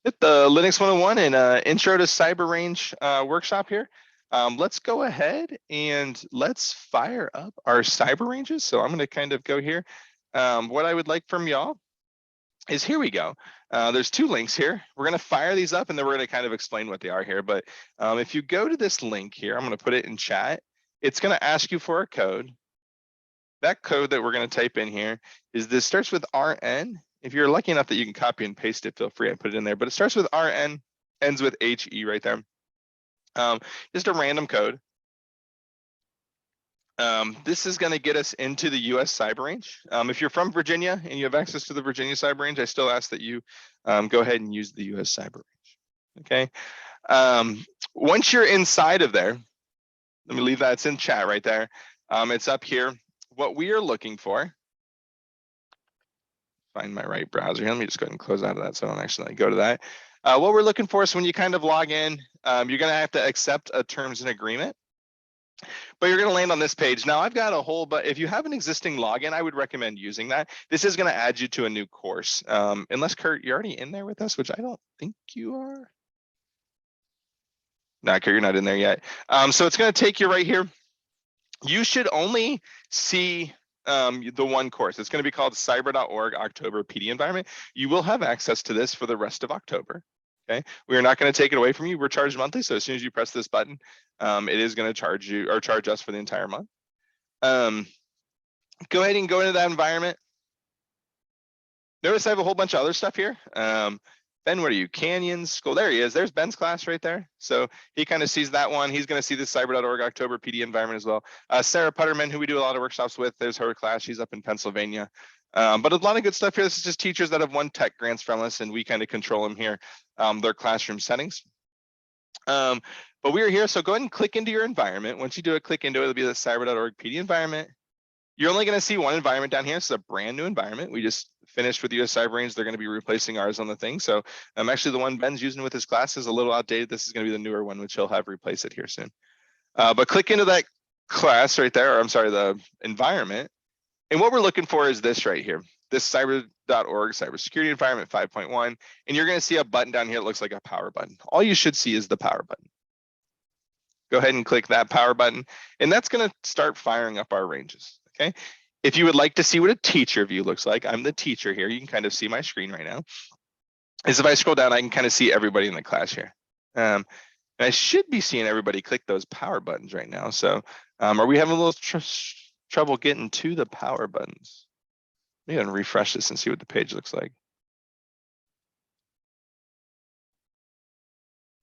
Hit the Linux 101 and Intro to Cyber Range workshop here. Let's go ahead and let's fire up our cyber ranges. So I'm going to kind of go here. What I would like from y'all is here we go. There's two links here. We're going to fire these up and then we're going to kind of explain what they are here. But if you go to this link here, I'm going to put it in chat. It's going to ask you for a code. That code that we're going to type in here is this starts with RN. If you're lucky enough that you can copy and paste it, feel free to put it in there. But it starts with RN, ends with HE right there. Just a random code. This is going to get us into the US cyber range. If you're from Virginia and you have access to the Virginia cyber range, I still ask that you go ahead and use the US cyber range. Okay. Once you're inside of there, let me leave that. It's in chat right there. It's up here. What we are looking for. Find my right browser here. Let me just go ahead and close out of that so I don't accidentally go to that. What we're looking for is when you kind of log in, you're going to have to accept a terms and agreement. But you're going to land on this page. Now I've got a whole, but if you have an existing login, I would recommend using that. This is going to add you to a new course. Unless Kurt, you're already in there with us, which I don't think you are. No, Kurt, you're not in there yet. So it's going to take you right here. You should only see the one course. It's going to be called cyber.org October PD environment. You will have access to this for the rest of October. Okay, we are not going to take it away from you. We're charged monthly, so as soon as you press this button, it is going to charge you or charge us for the entire month. Go ahead and go into that environment. Notice I have a whole bunch of other stuff here. Ben, what are you? Canyons School. There he is. There's Ben's class right there. So he kind of sees that one. He's going to see the cyber.org October PD environment as well. Sarah Putterman, who we do a lot of workshops with, there's her class. She's up in Pennsylvania. But a lot of good stuff here. This is just teachers that have won tech grants from us, and we kind of control them here, their classroom settings. But we are here, so go ahead and click into your environment. Once you do it, click into it. It'll be the cyber.org PD environment. You're only going to see one environment down here. It's a brand new environment. We just finished with US Cyber Range. They're going to be replacing ours on the thing. So actually the one Ben's using with his class is a little outdated. This is going to be the newer one, which he'll have replace it here soon. But click into that class right there, or I'm sorry, the environment. And what we're looking for is this right here, this cyber.org cybersecurity environment 5.1. And you're going to see a button down here that looks like a power button. All you should see is the power button. Go ahead and click that power button, and that's going to start firing up our ranges. Okay. If you would like to see what a teacher view looks like, I'm the teacher here. You can kind of see my screen right now. Is if I scroll down, I can kind of see everybody in the class here. And I should be seeing everybody click those power buttons right now. So are we having a little trouble getting to the power buttons? Maybe I'll refresh this and see what the page looks like.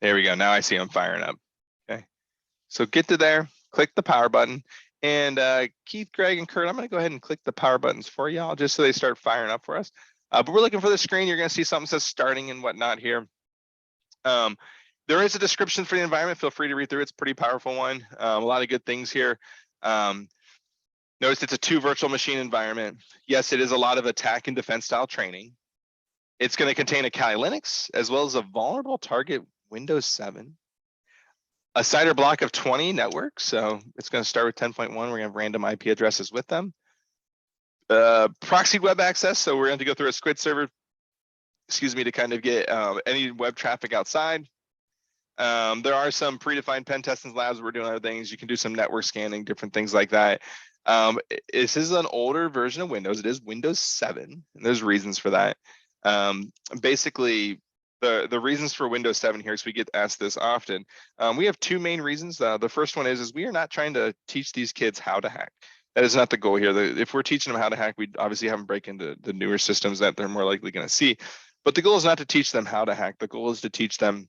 There we go. Now I see them firing up. Okay. So get to there, click the power button. And Keith, Greg, and Kurt, I'm going to go ahead and click the power buttons for y'all just so they start firing up for us. But we're looking for the screen. You're going to see something that says starting and whatnot here. There is a description for the environment. Feel free to read through it. It's a pretty powerful one. A lot of good things here. Notice it's a 2 virtual machine environment. Yes, it is a lot of attack and defense style training. It's going to contain a Kali Linux as well as a vulnerable target Windows 7. A CIDR block of 20 networks, so it's going to start with 10.1. We're going to have random IP addresses with them. Proxy web access, so we're going to go through a squid server, to kind of get any web traffic outside. There are some predefined pen testing labs. We're doing other things. You can do some network scanning, different things like that. This is an older version of Windows. It is Windows 7, and there's reasons for that. Basically, the reasons for Windows 7 here, so we get asked this often. We have 2 main reasons. The first one is we are not trying to teach these kids how to hack. That is not the goal here. If we're teaching them how to hack, we obviously have them break into the newer systems that they're more likely going to see. But the goal is not to teach them how to hack. The goal is to teach them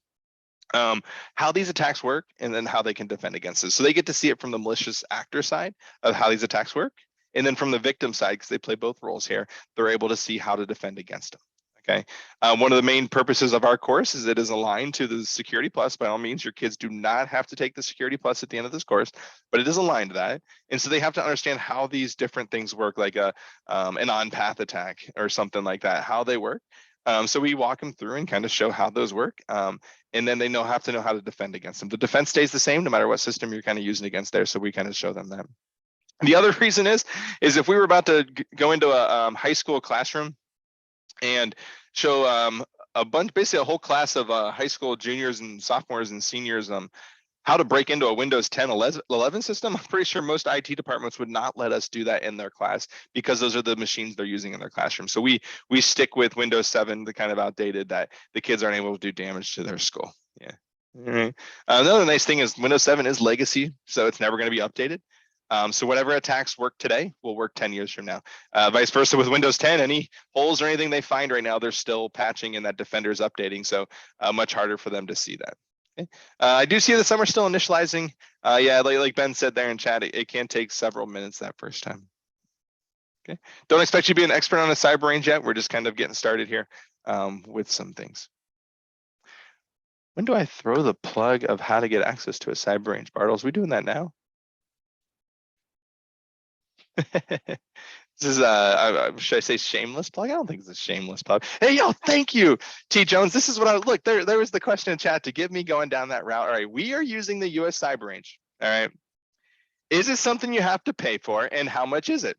how these attacks work and then how they can defend against it. So they get to see it from the malicious actor side of how these attacks work. And then from the victim side, because they play both roles here, they're able to see how to defend against them. Okay. One of the main purposes of our course is it is aligned to the Security Plus. By all means, your kids do not have to take the Security Plus at the end of this course, but it is aligned to that. And so they have to understand how these different things work, like an on-path attack or something like that, how they work. So we walk them through and kind of show how those work. And then they have to know how to defend against them. The defense stays the same no matter what system you're kind of using against there. So we kind of show them that. The other reason is if we were about to go into a high school classroom and show a bunch, basically a whole class of high school juniors and sophomores and seniors how to break into a Windows 10 11 system. I'm pretty sure most IT departments would not let us do that in their class because those are the machines they're using in their classroom. So we stick with Windows 7, the kind of outdated that the kids aren't able to do damage to their school. Yeah. All right. Another nice thing is Windows 7 is legacy, so it's never going to be updated. So whatever attacks work today will work 10 years from now. Vice versa with Windows 10, any holes or anything they find right now, they're still patching and that Defender is updating. So much harder for them to see that. Okay. I do see that some are still initializing. Yeah, like Ben said there in chat, it can take several minutes that first time. Okay. Don't expect you to be an expert on a cyber range yet. We're just kind of getting started here with some things. When do I throw the plug of how to get access to a cyber range? Bartles, we doing that now? This is should I say shameless plug? I don't think it's a shameless plug. Hey, yo, thank you, T. Jones. This is what I look. There was the question in chat to get me going down that route. All right, we are using the US Cyber Range. All right. Is it something you have to pay for, and how much is it?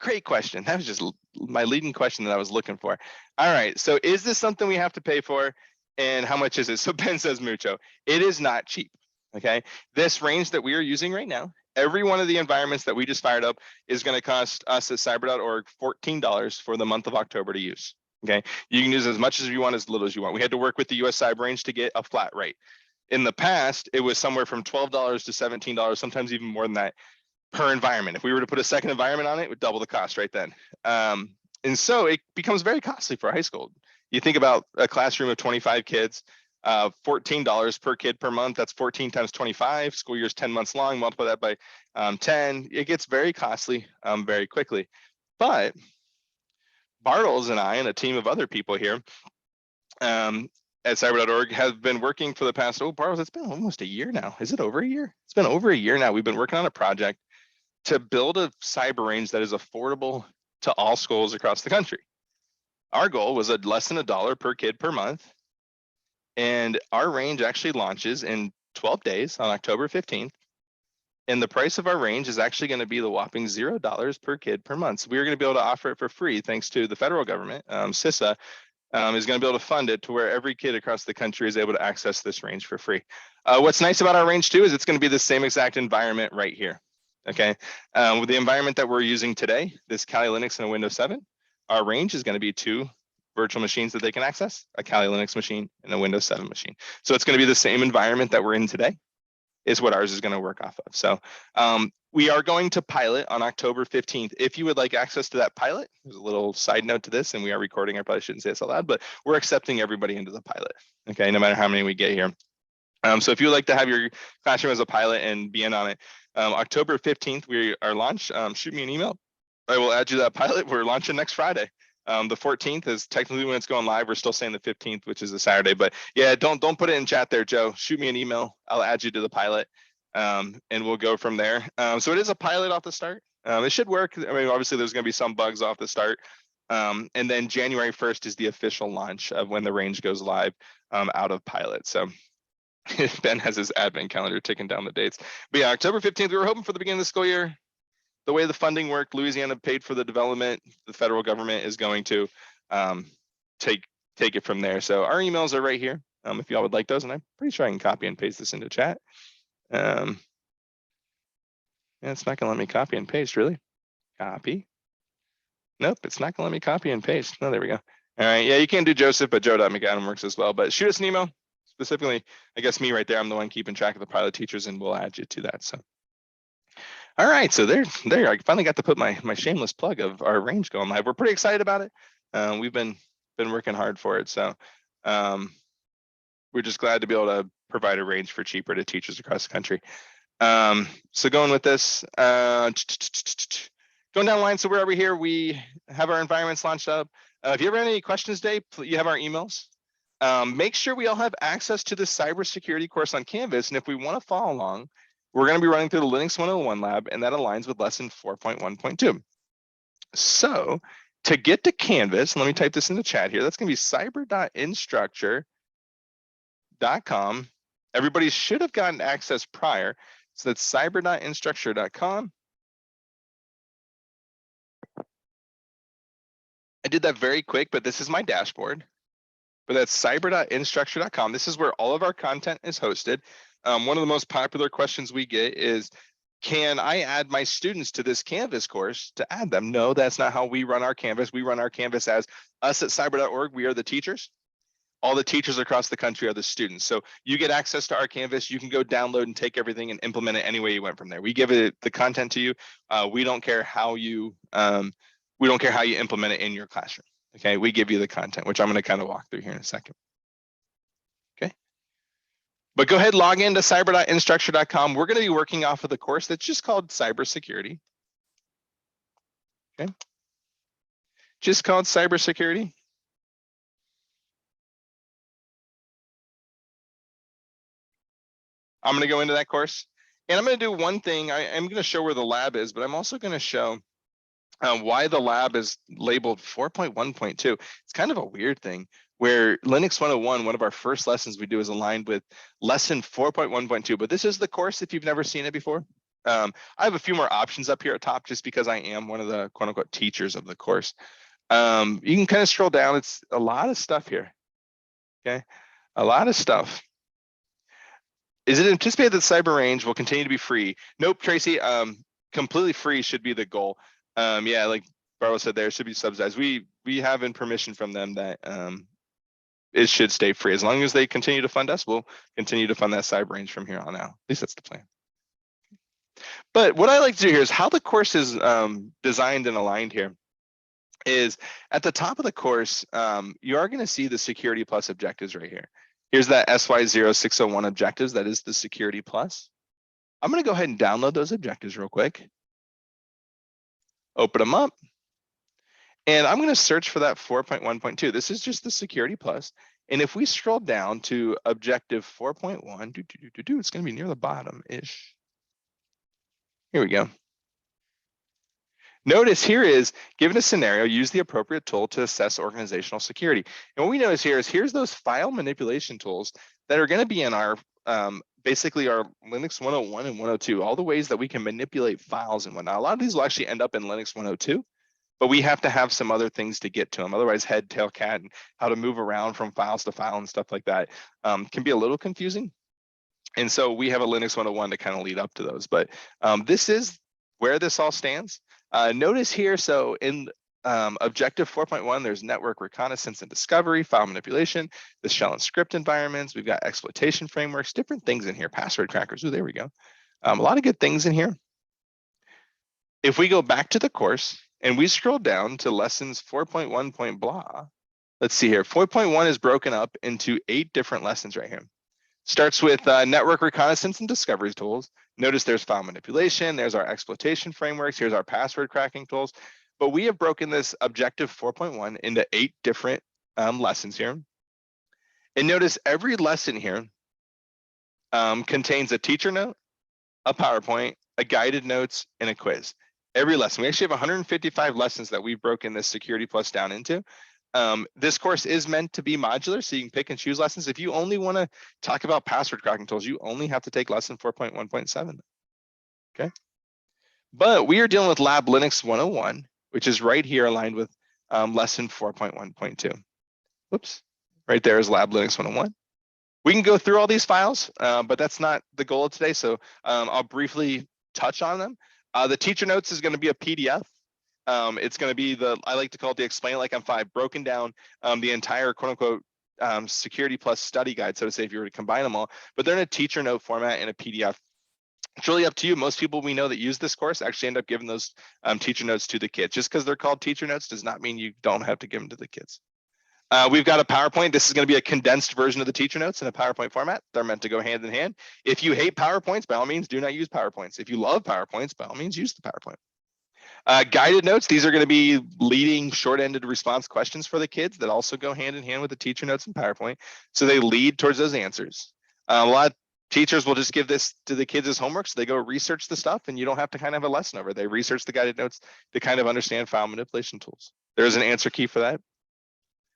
Great question. That was just my leading question that I was looking for. All right, so is this something we have to pay for, and how much is it? So Ben says mucho. It is not cheap. Okay, this range that we are using right now, every one of the environments that we just fired up is going to cost us at cyber.org $14 for the month of October to use. Okay, you can use as much as you want, as little as you want. We had to work with the US Cyber Range to get a flat rate. In the past, it was somewhere from $12 to $17, sometimes even more than that per environment. If we were to put a second environment on it, it would double the cost right then. And so it becomes very costly for high school. You think about a classroom of 25 kids, $14 per kid per month. That's 14 times 25. School year's 10 months long. Multiply that by 10. It gets very costly very quickly. But Bartles and I and a team of other people here at cyber.org have been working for the past, Bartles, it's been almost a year now. Is it over a year? It's been over a year now. We've been working on a project to build a cyber range that is affordable to all schools across the country. Our goal was less than $1 per kid per month. And our range actually launches in 12 days on October 15th. And the price of our range is actually going to be the whopping $0 per kid per month. So we're going to be able to offer it for free thanks to the federal government. CISA is going to be able to fund it to where every kid across the country is able to access this range for free. What's nice about our range too is it's going to be the same exact environment right here. Okay, with the environment that we're using today, this Kali Linux and a Windows 7, our range is going to be 2 virtual machines that they can access, a Kali Linux machine and a Windows 7 machine. So it's going to be the same environment that we're in today is what ours is going to work off of. So we are going to pilot on October 15th. If you would like access to that pilot, there's a little side note to this, and we are recording. I probably shouldn't say this out loud, but we're accepting everybody into the pilot, okay, no matter how many we get here. So if you would like to have your classroom as a pilot and be in on it, October 15th, we are launch. Shoot me an email. I will add you to that pilot. We're launching next Friday. The 14th is technically when it's going live. We're still saying the 15th, which is a Saturday. But yeah, don't put it in chat there, Joe. Shoot me an email. I'll add you to the pilot, and we'll go from there. So it is a pilot off the start. It should work. I mean, obviously there's going to be some bugs off the start. And then January 1st is the official launch of when the range goes live out of pilot. So Ben has his advent calendar ticking down the dates. But yeah, October 15th, we were hoping for the beginning of the school year. The way the funding worked, Louisiana paid for the development. The federal government is going to take it from there. So our emails are right here if y'all would like those. And I'm pretty sure I can copy and paste this into chat. Yeah, it's not going to let me copy and paste, really. Copy. Nope, it's not going to let me copy and paste. No, there we go. All right, yeah, you can do Joseph, but joe.mcadam works as well. But shoot us an email. Specifically, I guess me right there, I'm the one keeping track of the pilot teachers, and we'll add you to that. So, all right, so there, I finally got to put my shameless plug of our range going live. We're pretty excited about it. We've been working hard for it, so we're just glad to be able to provide a range for cheaper to teachers across the country. So going with this, going down the line. So where are we here? We have our environments launched up. If you ever have any questions, Dave, you have our emails. Make sure we all have access to the cybersecurity course on Canvas. And if we want to follow along, we're going to be running through the Linux 101 lab, and that aligns with lesson 4.1.2. So to get to Canvas, let me type this in the chat here. That's going to be cyber.instructure.com. Everybody should have gotten access prior. So that's cyber.instructure.com. I did that very quick, but this is my dashboard. But that's cyber.instructure.com. This is where all of our content is hosted. One of the most popular questions we get is, can I add my students to this Canvas course to add them? No, that's not how we run our Canvas. We run our Canvas as us at cyber.org. We are the teachers. All the teachers across the country are the students. So you get access to our Canvas. You can go download and take everything and implement it any way you went from there. We give it the content to you. We don't care how you implement it in your classroom. Okay, we give you the content, which I'm going to kind of walk through here in a second. Okay. But go ahead, log into cyber.instructure.com. We're going to be working off of the course that's just called cybersecurity. Okay. Just called cybersecurity. I'm going to go into that course, and I'm going to do one thing. I'm going to show where the lab is, but I'm also going to show why the lab is labeled 4.1.2. It's kind of a weird thing where Linux 101, one of our first lessons we do, is aligned with lesson 4.1.2, but this is the course if you've never seen it before. I have a few more options up here at top just because I am one of the quote unquote teachers of the course. You can kind of scroll down. It's a lot of stuff here. Okay, a lot of stuff. Is it anticipated that cyber range will continue to be free? Nope, Tracy. Completely free should be the goal. Yeah, like Barlow said, there should be subsidized. We have in permission from them that it should stay free. As long as they continue to fund us, we'll continue to fund that cyber range from here on out. At least that's the plan. But what I like to do here is how the course is designed and aligned here is at the top of the course, you are going to see the Security Plus objectives right here. Here's that SY0601 objectives. That is the Security Plus. I'm going to go ahead and download those objectives real quick. Open them up. And I'm going to search for that 4.1.2. This is just the Security Plus. And if we scroll down to objective 4.1, it's going to be near the bottom-ish. Here we go. Notice here is, given a scenario, use the appropriate tool to assess organizational security. And what we notice here is, here's those file manipulation tools that are going to be in our, basically our Linux 101 and 102, all the ways that we can manipulate files and whatnot. A lot of these will actually end up in Linux 102, but we have to have some other things to get to them. Otherwise, head, tail, cat, and how to move around from files to file and stuff like that can be a little confusing. And so we have a Linux 101 to kind of lead up to those. But this is where this all stands. Notice here, so in objective 4.1, there's network reconnaissance and discovery, file manipulation, the shell and script environments. We've got exploitation frameworks, different things in here, password crackers. Oh, there we go. A lot of good things in here. If we go back to the course and we scroll down to lessons 4.1. Blah, let's see here. 4.1 is broken up into 8 different lessons right here. Starts with network reconnaissance and discovery tools. Notice there's file manipulation, there's our exploitation frameworks, here's our password cracking tools. But we have broken this objective 4.1 into 8 different lessons here. And notice every lesson here contains a teacher note, a PowerPoint, a guided notes, and a quiz. Every lesson. We actually have 155 lessons that we've broken this Security Plus down into. This course is meant to be modular, so you can pick and choose lessons. If you only want to talk about password cracking tools, you only have to take lesson 4.1.7. Okay. But we are dealing with Lab Linux 101, which is right here aligned with lesson 4.1.2. Whoops. Right there is Lab Linux 101. We can go through all these files, but that's not the goal of today. So I'll briefly touch on them. The teacher notes is going to be a PDF. It's going to be I like to call it the Explain It Like I'm 5, broken down the entire quote unquote Security Plus study guide, so to say, if you were to combine them all, but they're in a teacher note format in a PDF. It's really up to you. Most people we know that use this course actually end up giving those teacher notes to the kids. Just because they're called teacher notes does not mean you don't have to give them to the kids. We've got a PowerPoint. This is going to be a condensed version of the teacher notes in a PowerPoint format. They're meant to go hand in hand. If you hate PowerPoints, by all means, do not use PowerPoints. If you love PowerPoints, by all means, use the PowerPoint. Guided notes, these are going to be leading short-ended response questions for the kids that also go hand in hand with the teacher notes and PowerPoint. So they lead towards those answers. A lot of teachers will just give this to the kids as homework, so they go research the stuff and you don't have to kind of have a lesson over it. They research the guided notes to kind of understand file manipulation tools. There's an answer key for that.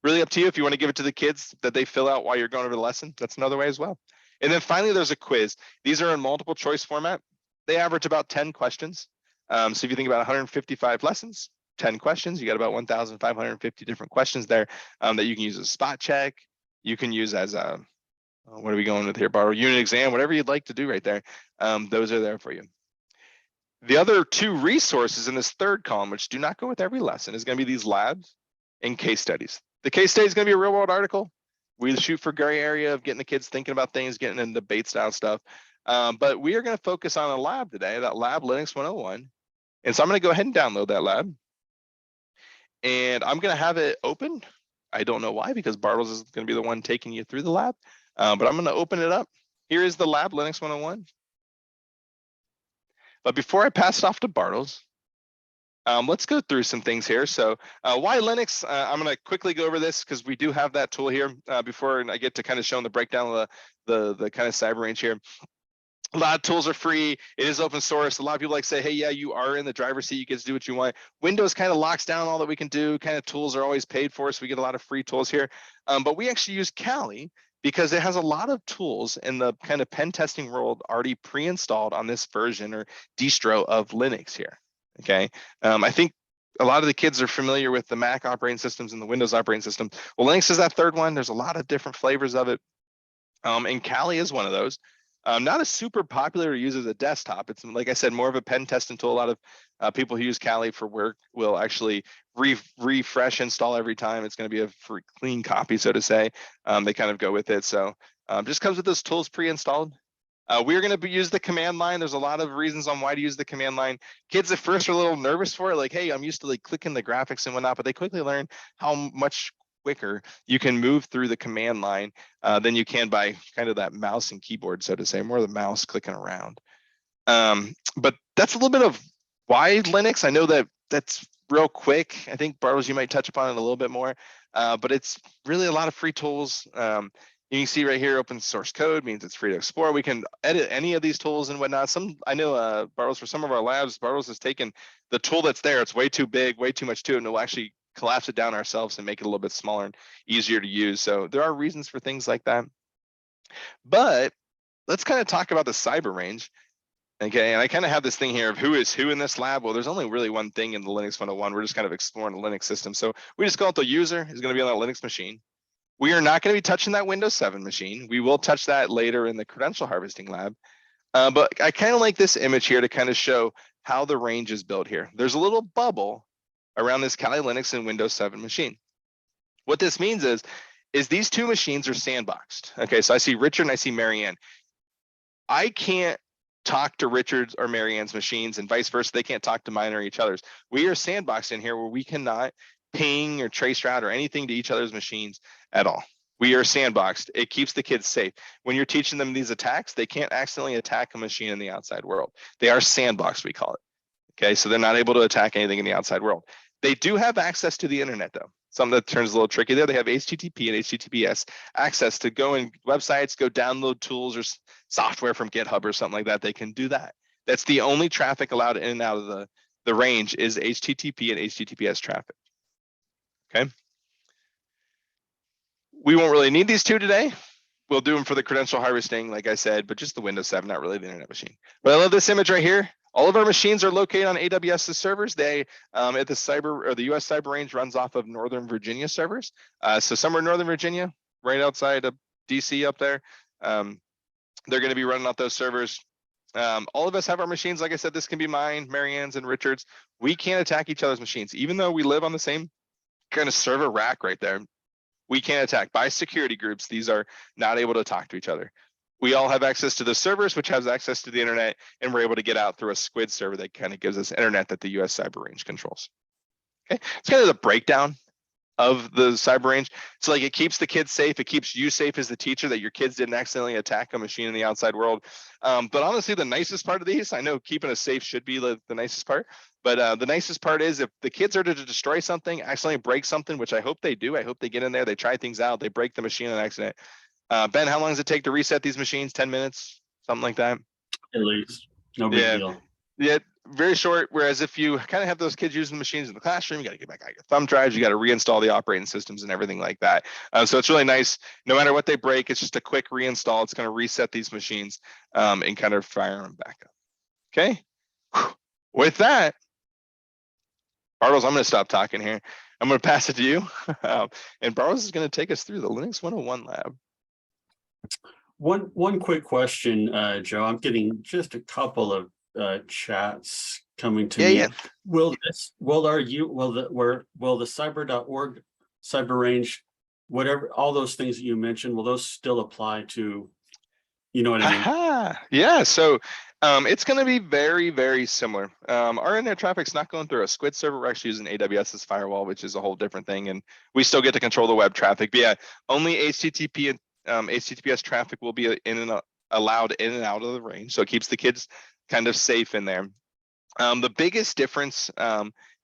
Really up to you if you want to give it to the kids that they fill out while you're going over the lesson. That's another way as well. And then finally, there's a quiz. These are in multiple choice format. They average about 10 questions. So if you think about 155 lessons, 10 questions. You got about 1,550 different questions there that you can use as a spot check. You can use as a, what are we going with here? Borrow unit exam, whatever you'd like to do right there. Those are there for you. The other two resources in this third column, which do not go with every lesson, is going to be these labs and case studies. The case study is going to be a real world article. We shoot for gray area of getting the kids thinking about things, getting into debate style stuff. But we are going to focus on a lab today, that lab Linux 101. And so I'm going to go ahead and download that lab. And I'm going to have it open. I don't know why, because Bartles is going to be the one taking you through the lab. But I'm going to open it up. Here is the lab Linux 101. But before I pass it off to Bartles, let's go through some things here. So why Linux? I'm going to quickly go over this because we do have that tool here before I get to kind of showing the breakdown of the kind of cyber range here. A lot of tools are free. It is open source. A lot of people like say, hey, yeah, you are in the driver's seat. You get to do what you want. Windows kind of locks down all that we can do. Kind of tools are always paid for, so we get a lot of free tools here. But we actually use Kali because it has a lot of tools in the kind of pen testing world already pre-installed on this version or distro of Linux here. Okay, I think a lot of the kids are familiar with the Mac operating systems and the Windows operating system. Well, Linux is that third one. There's a lot of different flavors of it. And Kali is one of those. Not as super popular to use as a desktop. It's, like I said, more of a pen testing tool. A lot of people who use Kali for work will actually refresh install every time. It's going to be a free, clean copy, so to say. They kind of go with it. So just comes with those tools pre-installed. We're going to use the command line. There's a lot of reasons on why to use the command line. Kids at first are a little nervous for it, like, hey, I'm used to like clicking the graphics and whatnot, but they quickly learn how much quicker you can move through the command line than you can by kind of that mouse and keyboard, so to say, more the mouse clicking around. But that's a little bit of why Linux. I know that that's real quick. I think Bartles, you might touch upon it a little bit more, but it's really a lot of free tools. You can see right here, open source code means it's free to explore. We can edit any of these tools and whatnot. I know Bartles, for some of our labs, Bartles has taken the tool that's there. It's way too big, way too much to it, and we'll actually collapse it down ourselves and make it a little bit smaller and easier to use. So there are reasons for things like that. But let's kind of talk about the cyber range. Okay, and I kind of have this thing here of who is who in this lab. Well, there's only really one thing in the Linux 101. We're just kind of exploring the Linux system. So we just call it the user is going to be on that Linux machine. We are not going to be touching that Windows 7 machine. We will touch that later in the Credential Harvesting lab. But I kind of like this image here to kind of show how the range is built here. There's a little bubble around this Kali Linux and Windows 7 machine. What this means is these two machines are sandboxed. Okay, so I see Richard and I see Marianne. I can't talk to Richard's or Marianne's machines and vice versa. They can't talk to mine or each other's. We are sandboxed in here where we cannot ping or trace route or anything to each other's machines at all. We are sandboxed. It keeps the kids safe. When you're teaching them these attacks, they can't accidentally attack a machine in the outside world. They are sandboxed, we call it. Okay, so they're not able to attack anything in the outside world. They do have access to the internet though. Something that turns a little tricky there. They have HTTP and HTTPS access to go in websites, go download tools or software from GitHub or something like that. They can do that. That's the only traffic allowed in and out of the range is HTTP and HTTPS traffic. Okay. We won't really need these two today. We'll do them for the credential harvesting, like I said, but just the Windows 7, not really the internet machine. But I love this image right here. All of our machines are located on AWS's servers. They at the US cyber range runs off of Northern Virginia servers. So somewhere in Northern Virginia, right outside of DC up there, they're going to be running off those servers. All of us have our machines. Like I said, this can be mine, Marianne's, and Richard's. We can't attack each other's machines, even though we live on the same kind of server rack right there. We can't attack by security groups. These are not able to talk to each other. We all have access to the servers, which has access to the internet, and we're able to get out through a squid server that kind of gives us internet that the US cyber range controls. Okay, it's kind of the breakdown of the cyber range. So like it keeps the kids safe. It keeps you safe as the teacher that your kids didn't accidentally attack a machine in the outside world. But honestly, the nicest part of these, I know keeping us safe should be the nicest part, but the nicest part is if the kids are to destroy something, accidentally break something, which I hope they do. I hope they get in there, they try things out, they break the machine on accident. Ben, how long does it take to reset these machines? 10 minutes, something like that? At least, no big deal. Yeah, very short. Whereas if you kind of have those kids using the machines in the classroom, you got to get back out your thumb drives, you got to reinstall the operating systems and everything like that. So it's really nice. No matter what they break, it's just a quick reinstall. It's going to reset these machines and kind of fire them back up. Okay. With that, Bartles, I'm going to stop talking here. I'm going to pass it to you. And Bartles is going to take us through the Linux 101 lab. One quick question, Joe. I'm getting just a couple of chats coming to me. Yeah. Will the cyber.org, cyber range, whatever, all those things that you mentioned, will those still apply to, you know what I mean? Yeah, so it's going to be very, very similar. Our internet traffic's not going through a squid server. We're actually using AWS's firewall, which is a whole different thing, and we still get to control the web traffic. But yeah, only HTTP and HTTPS traffic will be allowed in and out of the range, so it keeps the kids kind of safe in there. The biggest difference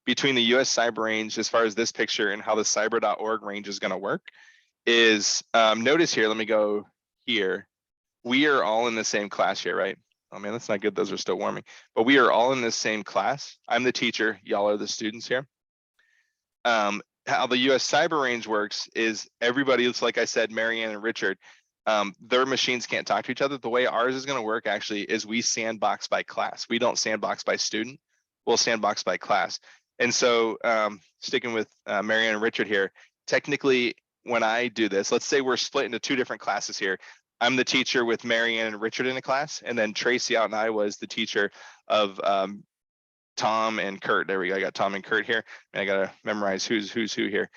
between the US cyber range as far as this picture and how the cyber.org range is going to work is, notice here, let me go here. We are all in the same class here, right? Oh man, that's not good. Those are still warming, but we are all in the same class. I'm the teacher, y'all are the students here. How the US cyber range works is everybody, it's like I said, Marianne and Richard, their machines can't talk to each other. The way ours is going to work actually is we sandbox by class. We don't sandbox by student, we'll sandbox by class. And so sticking with Marianne and Richard here, technically when I do this, let's say we're split into two different classes here. I'm the teacher with Marianne and Richard in a class, and then Tracy out and I was the teacher of Tom and Kurt. There we go. I got Tom and Kurt here, and I got to memorize who's who here.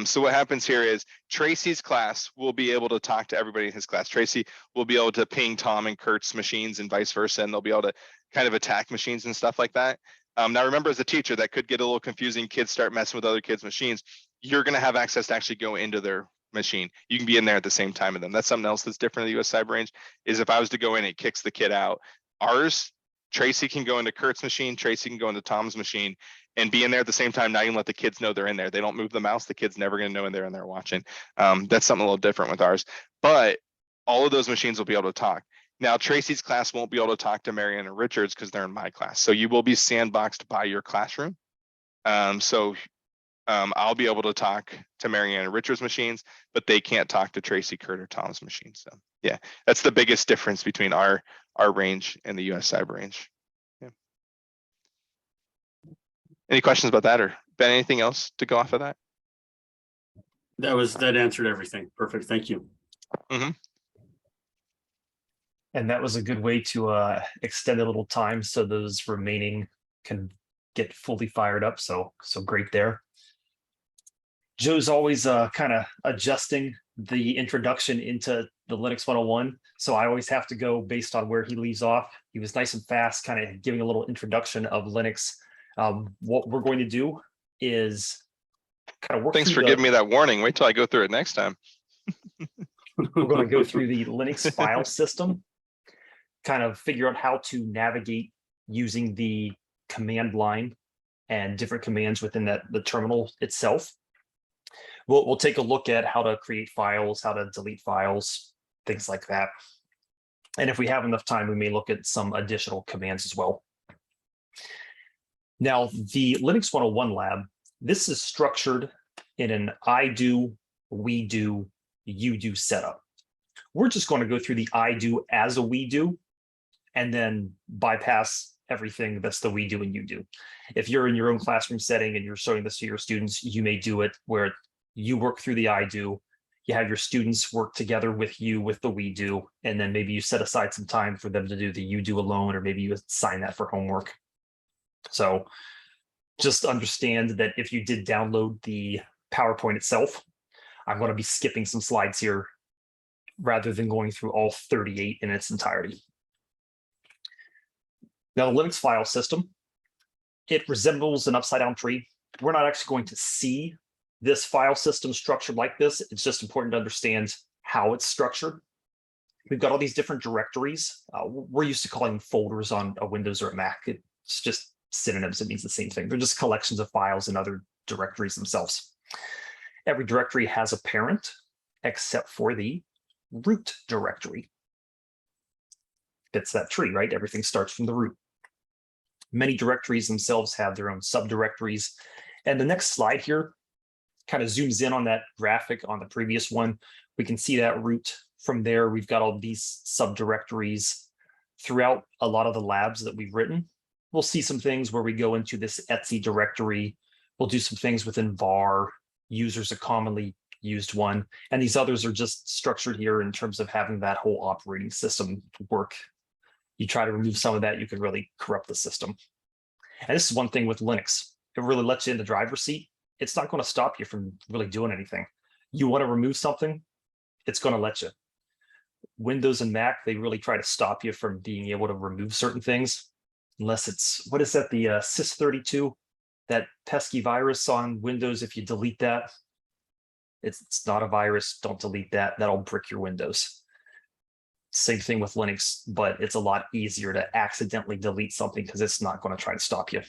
So what happens here is Tracy's class will be able to talk to everybody in his class. Tracy will be able to ping Tom and Kurt's machines and vice versa, and they'll be able to kind of attack machines and stuff like that. Now remember, as a teacher, that could get a little confusing. Kids start messing with other kids' machines. You're going to have access to actually go into their machine. You can be in there at the same time with them. That's something else that's different in the US cyber range, is if I was to go in, it kicks the kid out. Ours, Tracy can go into Kurt's machine, Tracy can go into Tom's machine and be in there at the same time. Not even let the kids know they're in there. They don't move the mouse. The kid's never going to know they're in there watching. That's something a little different with ours, but all of those machines will be able to talk. Now, Tracy's class won't be able to talk to Marianne and Richards because they're in my class. So you will be sandboxed by your classroom. I'll be able to talk to Marianne and Richard's machines, but they can't talk to Tracy, Kurt, or Tom's machines. So yeah, that's the biggest difference between our range and the US cyber range. Yeah. Any questions about that, or Ben, anything else to go off of that? That answered everything. Perfect. Thank you. Mm-hmm. And that was a good way to extend a little time so those remaining can get fully fired up. So great there. Joe's always kind of adjusting the introduction into the Linux 101. So I always have to go based on where he leaves off. He was nice and fast, kind of giving a little introduction of Linux. What we're going to do is kind of work. Thanks for giving me that warning. Wait till I go through it next time. We're going to go through the Linux file system, kind of figure out how to navigate using the command line and different commands within the terminal itself. We'll take a look at how to create files, how to delete files, things like that. And if we have enough time, we may look at some additional commands as well. Now, the Linux 101 lab, this is structured in an I do, we do, you do setup. We're just going to go through the I do as a we do, and then bypass everything that's the we do and you do. If you're in your own classroom setting and you're showing this to your students, you may do it where you work through the I do, you have your students work together with you with the we do, and then maybe you set aside some time for them to do the you do alone, or maybe you assign that for homework. So just understand that if you did download the PowerPoint itself, I'm going to be skipping some slides here rather than going through all 38 in its entirety. Now, the Linux file system, it resembles an upside down tree. We're not actually going to see this file system structured like this. It's just important to understand how it's structured. We've got all these different directories. We're used to calling them folders on a Windows or a Mac. It's just synonyms. It means the same thing. They're just collections of files and other directories themselves. Every directory has a parent, except for the root directory. Fits that tree, right? Everything starts from the root. Many directories themselves have their own subdirectories. And the next slide here kind of zooms in on that graphic on the previous one. We can see that root. From there, we've got all these subdirectories throughout a lot of the labs that we've written. We'll see some things where we go into this Etsy directory We'll do some things within var. Users a commonly used one. And these others are just structured here in terms of having that whole operating system work. You try to remove some of that, you could really corrupt the system. And this is one thing with Linux. It really lets you in the driver's seat. It's not going to stop you from really doing anything. You want to remove something, it's going to let you. Windows and Mac, they really try to stop you from being able to remove certain things, unless it's, what is that, the sys32, that pesky virus on Windows. If you delete that, it's not a virus, don't delete that, that'll brick your Windows. Same thing with Linux, but it's a lot easier to accidentally delete something because it's not going to try to stop you.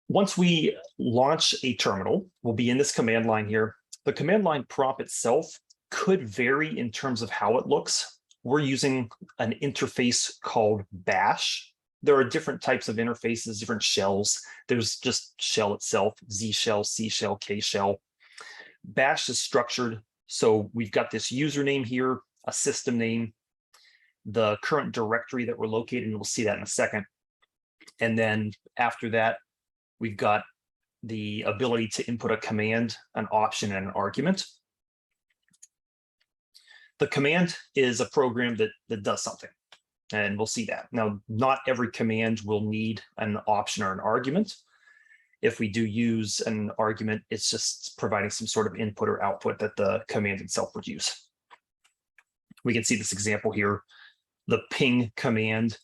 Once we launch a terminal, we'll be in this command line here. The command line prompt itself could vary in terms of how it looks. We're using an interface called bash. There are different types of interfaces, different shells. There's just shell itself, Z shell, C shell, K shell. Bash is structured. So we've got this username here, a system name, the current directory that we're located in. We'll see that in a second. And then after that, we've got the ability to input a command, an option, and an argument. The command is a program that does something, and we'll see that. Now, not every command will need an option or an argument. If we do use an argument, it's just providing some sort of input or output that the command itself would use. We can see this example here, the ping command.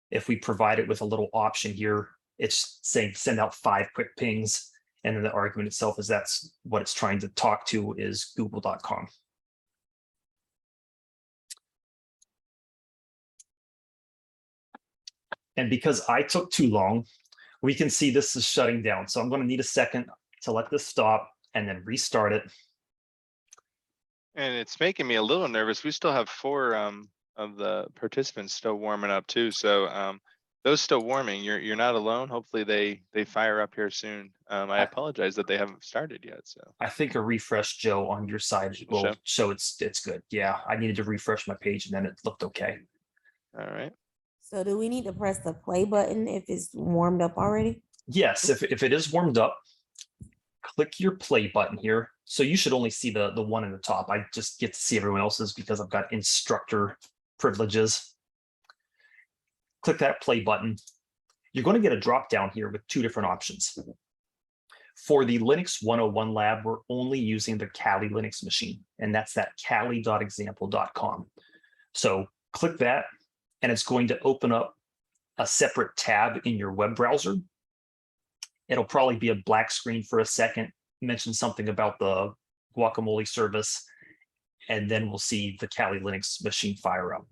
If we provide it with a little option here, it's saying send out 5 quick pings. And then the argument itself is that's what it's trying to talk to is google.com. And because I took too long, we can see this is shutting down. So I'm going to need a second to let this stop and then restart it. And it's making me a little nervous. We still have 4 of the participants still warming up too. So those still warming, you're not alone. Hopefully they fire up here soon. I apologize that they haven't started yet. So I think a refresh, Joe, on your side will show it's good. Yeah, I needed to refresh my page and then it looked okay. All right. So do we need to press the play button if it's warmed up already? Yes, if it is warmed up, click your play button here. So you should only see the one in the top. I just get to see everyone else's because I've got instructor privileges. Click that play button. You're going to get a drop down here with 2 different options. For the Linux 101 lab, we're only using the Kali Linux machine, and that's that kali.example.com. So click that, and it's going to open up a separate tab in your web browser. It'll probably be a black screen for a second, mention something about the guacamole service, and then we'll see the Kali Linux machine fire up.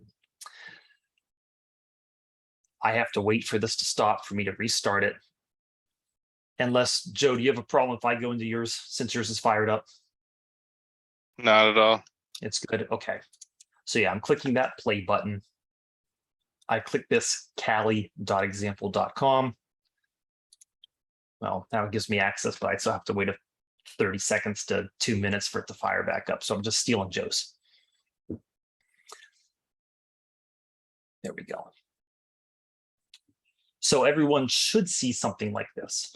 I have to wait for this to stop for me to restart it. Unless, Joe, do you have a problem if I go into yours since yours is fired up? Not at all. It's good. Okay. So yeah, I'm clicking that play button. I click this kali.example.com. Well, now it gives me access, but I still have to wait 30 seconds to 2 minutes for it to fire back up. So I'm just stealing Joe's. There we go. So everyone should see something like this.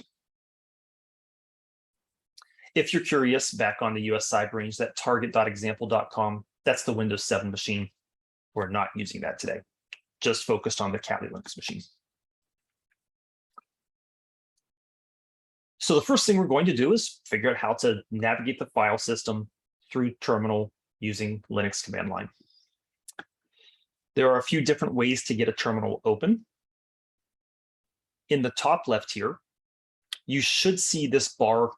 If you're curious, back on the US cyber range, that target.example.com, that's the Windows 7 machine. We're not using that today, just focused on the Kali Linux machine. So the first thing we're going to do is figure out how to navigate the file system through terminal using Linux command line. There are a few different ways to get a terminal open. In the top left here, you should see this bar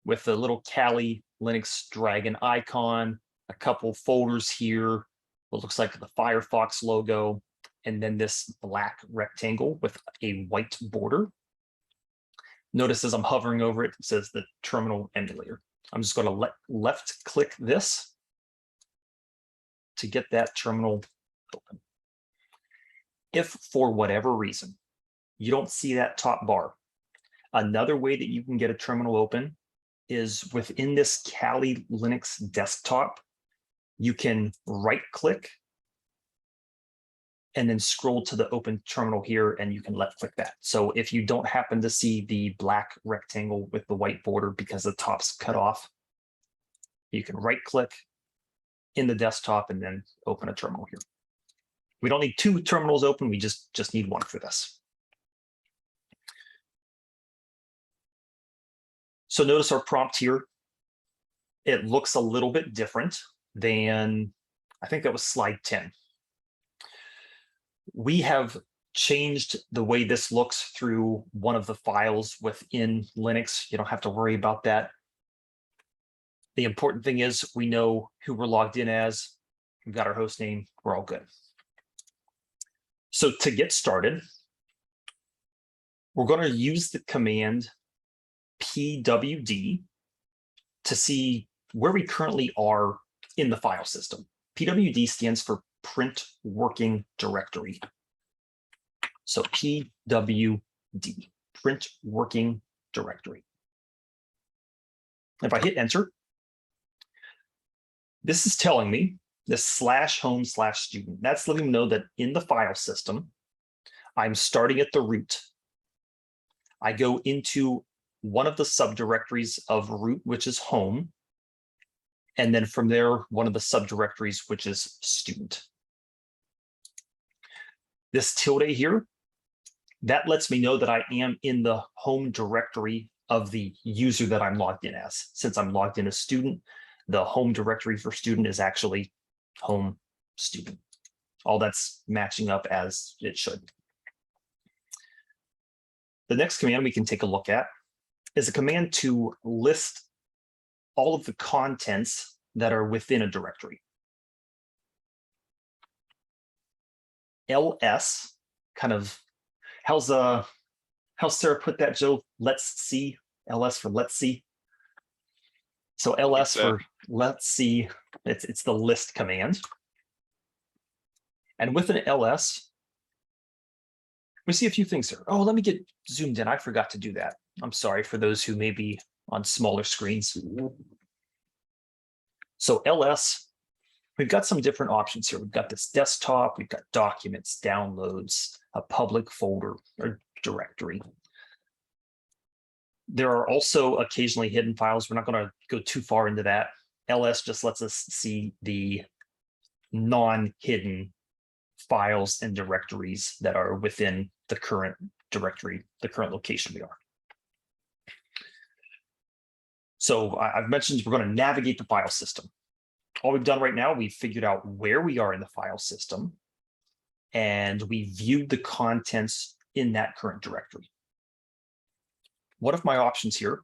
with the little Kali Linux dragon icon, a couple folders here, what looks like the Firefox logo, and then this black rectangle with a white border. Notice as I'm hovering over it, it says the terminal emulator. I'm just going to left click this to get that terminal open. If for whatever reason you don't see that top bar, another way that you can get a terminal open is within this Kali Linux desktop. You can right click and then scroll to the open terminal here, and you can left click that. So if you don't happen to see the black rectangle with the white border because the top's cut off, you can right click in the desktop and then open a terminal here. We don't need 2 terminals open, we just need one for this. So notice our prompt here. It looks a little bit different than, I think that was slide 10. We have changed the way this looks through one of the files within Linux. You don't have to worry about that. The important thing is we know who we're logged in as. We've got our host name. We're all good. So to get started, we're going to use the command pwd to see where we currently are in the file system. pwd stands for print working directory. So pwd, print working directory. If I hit enter, this is telling me this /home/student. That's letting me know that in the file system, I'm starting at the root. I go into one of the subdirectories of root, which is home. And then from there, one of the subdirectories, which is student. This tilde here, that lets me know that I am in the home directory of the user that I'm logged in as. Since I'm logged in as student, the home directory for student is actually home student. All that's matching up as it should. The next command we can take a look at is a command to list all of the contents that are within a directory. ls, kind of, how's Sarah put that, Joe? Let's see, ls for let's see. So ls for let's see, it's the list command. And with an ls, we see a few things here. Oh, let me get zoomed in. I forgot to do that. I'm sorry for those who may be on smaller screens. So ls, we've got some different options here. We've got this desktop, we've got documents, downloads, a public folder or directory. There are also occasionally hidden files. We're not going to go too far into that. ls just lets us see the non-hidden files and directories that are within the current directory, the current location we are. So I've mentioned we're going to navigate the file system. All we've done right now, we've figured out where we are in the file system, and we viewed the contents in that current directory. One of my options here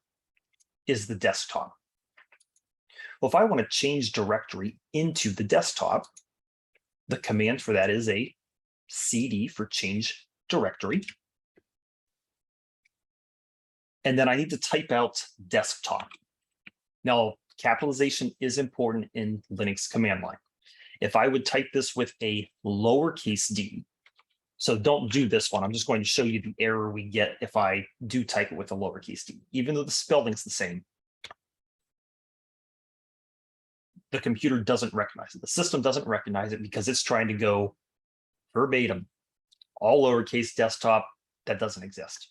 is the desktop. Well, if I want to change directory into the desktop, the command for that is a cd for change directory. And then I need to type out desktop. Now, capitalization is important in Linux command line. If I would type this with a lowercase d, so don't do this one. I'm just going to show you the error we get if I do type it with a lowercase d, even though the spelling's the same. The computer doesn't recognize it. The system doesn't recognize it because it's trying to go verbatim, all lowercase desktop. That doesn't exist.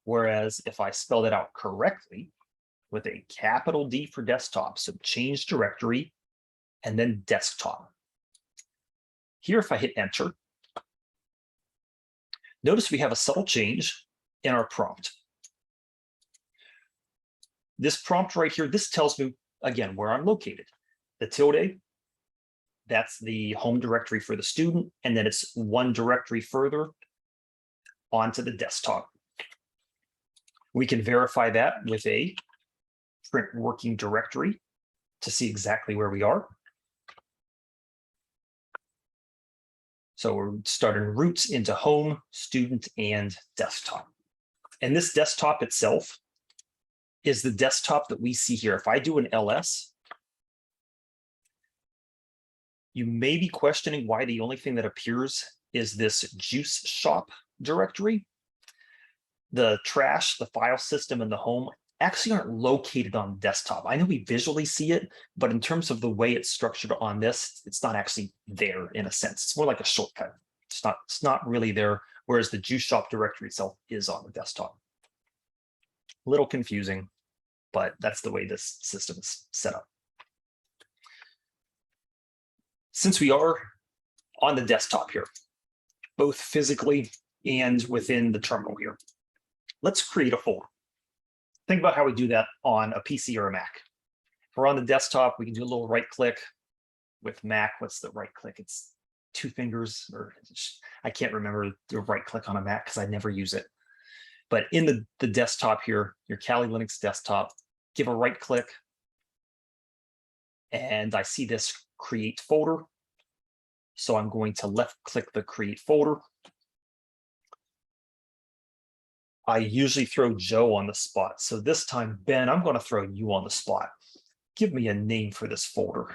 Whereas if I spelled it out correctly with a capital D for desktop, so change directory and then desktop. Here, if I hit enter, notice we have a subtle change in our prompt. This prompt right here, this tells me, again, where I'm located. The tilde, that's the home directory for the student, and then it's one directory further onto the desktop. We can verify that with a print working directory to see exactly where we are. So we're starting roots into home, student, and desktop. And this desktop itself is the desktop that we see here. If I do an ls, you may be questioning why the only thing that appears is this juice shop directory. The trash, the file system, and the home actually aren't located on desktop. I know we visually see it, but in terms of the way it's structured on this, it's not actually there in a sense. It's more like a shortcut. It's not really there, whereas the juice shop directory itself is on the desktop. A little confusing, but that's the way this system is set up. Since we are on the desktop here, both physically and within the terminal here, let's create a folder. Think about how we do that on a PC or a Mac. If we're on the desktop, we can do a little right click. With Mac, what's the right click? It's 2 fingers, or I can't remember the right click on a Mac because I never use it. But in the desktop here, your Kali Linux desktop, give a right click. And I see this create folder. So I'm going to left click the create folder. I usually throw Joe on the spot. So this time, Ben, I'm going to throw you on the spot. Give me a name for this folder.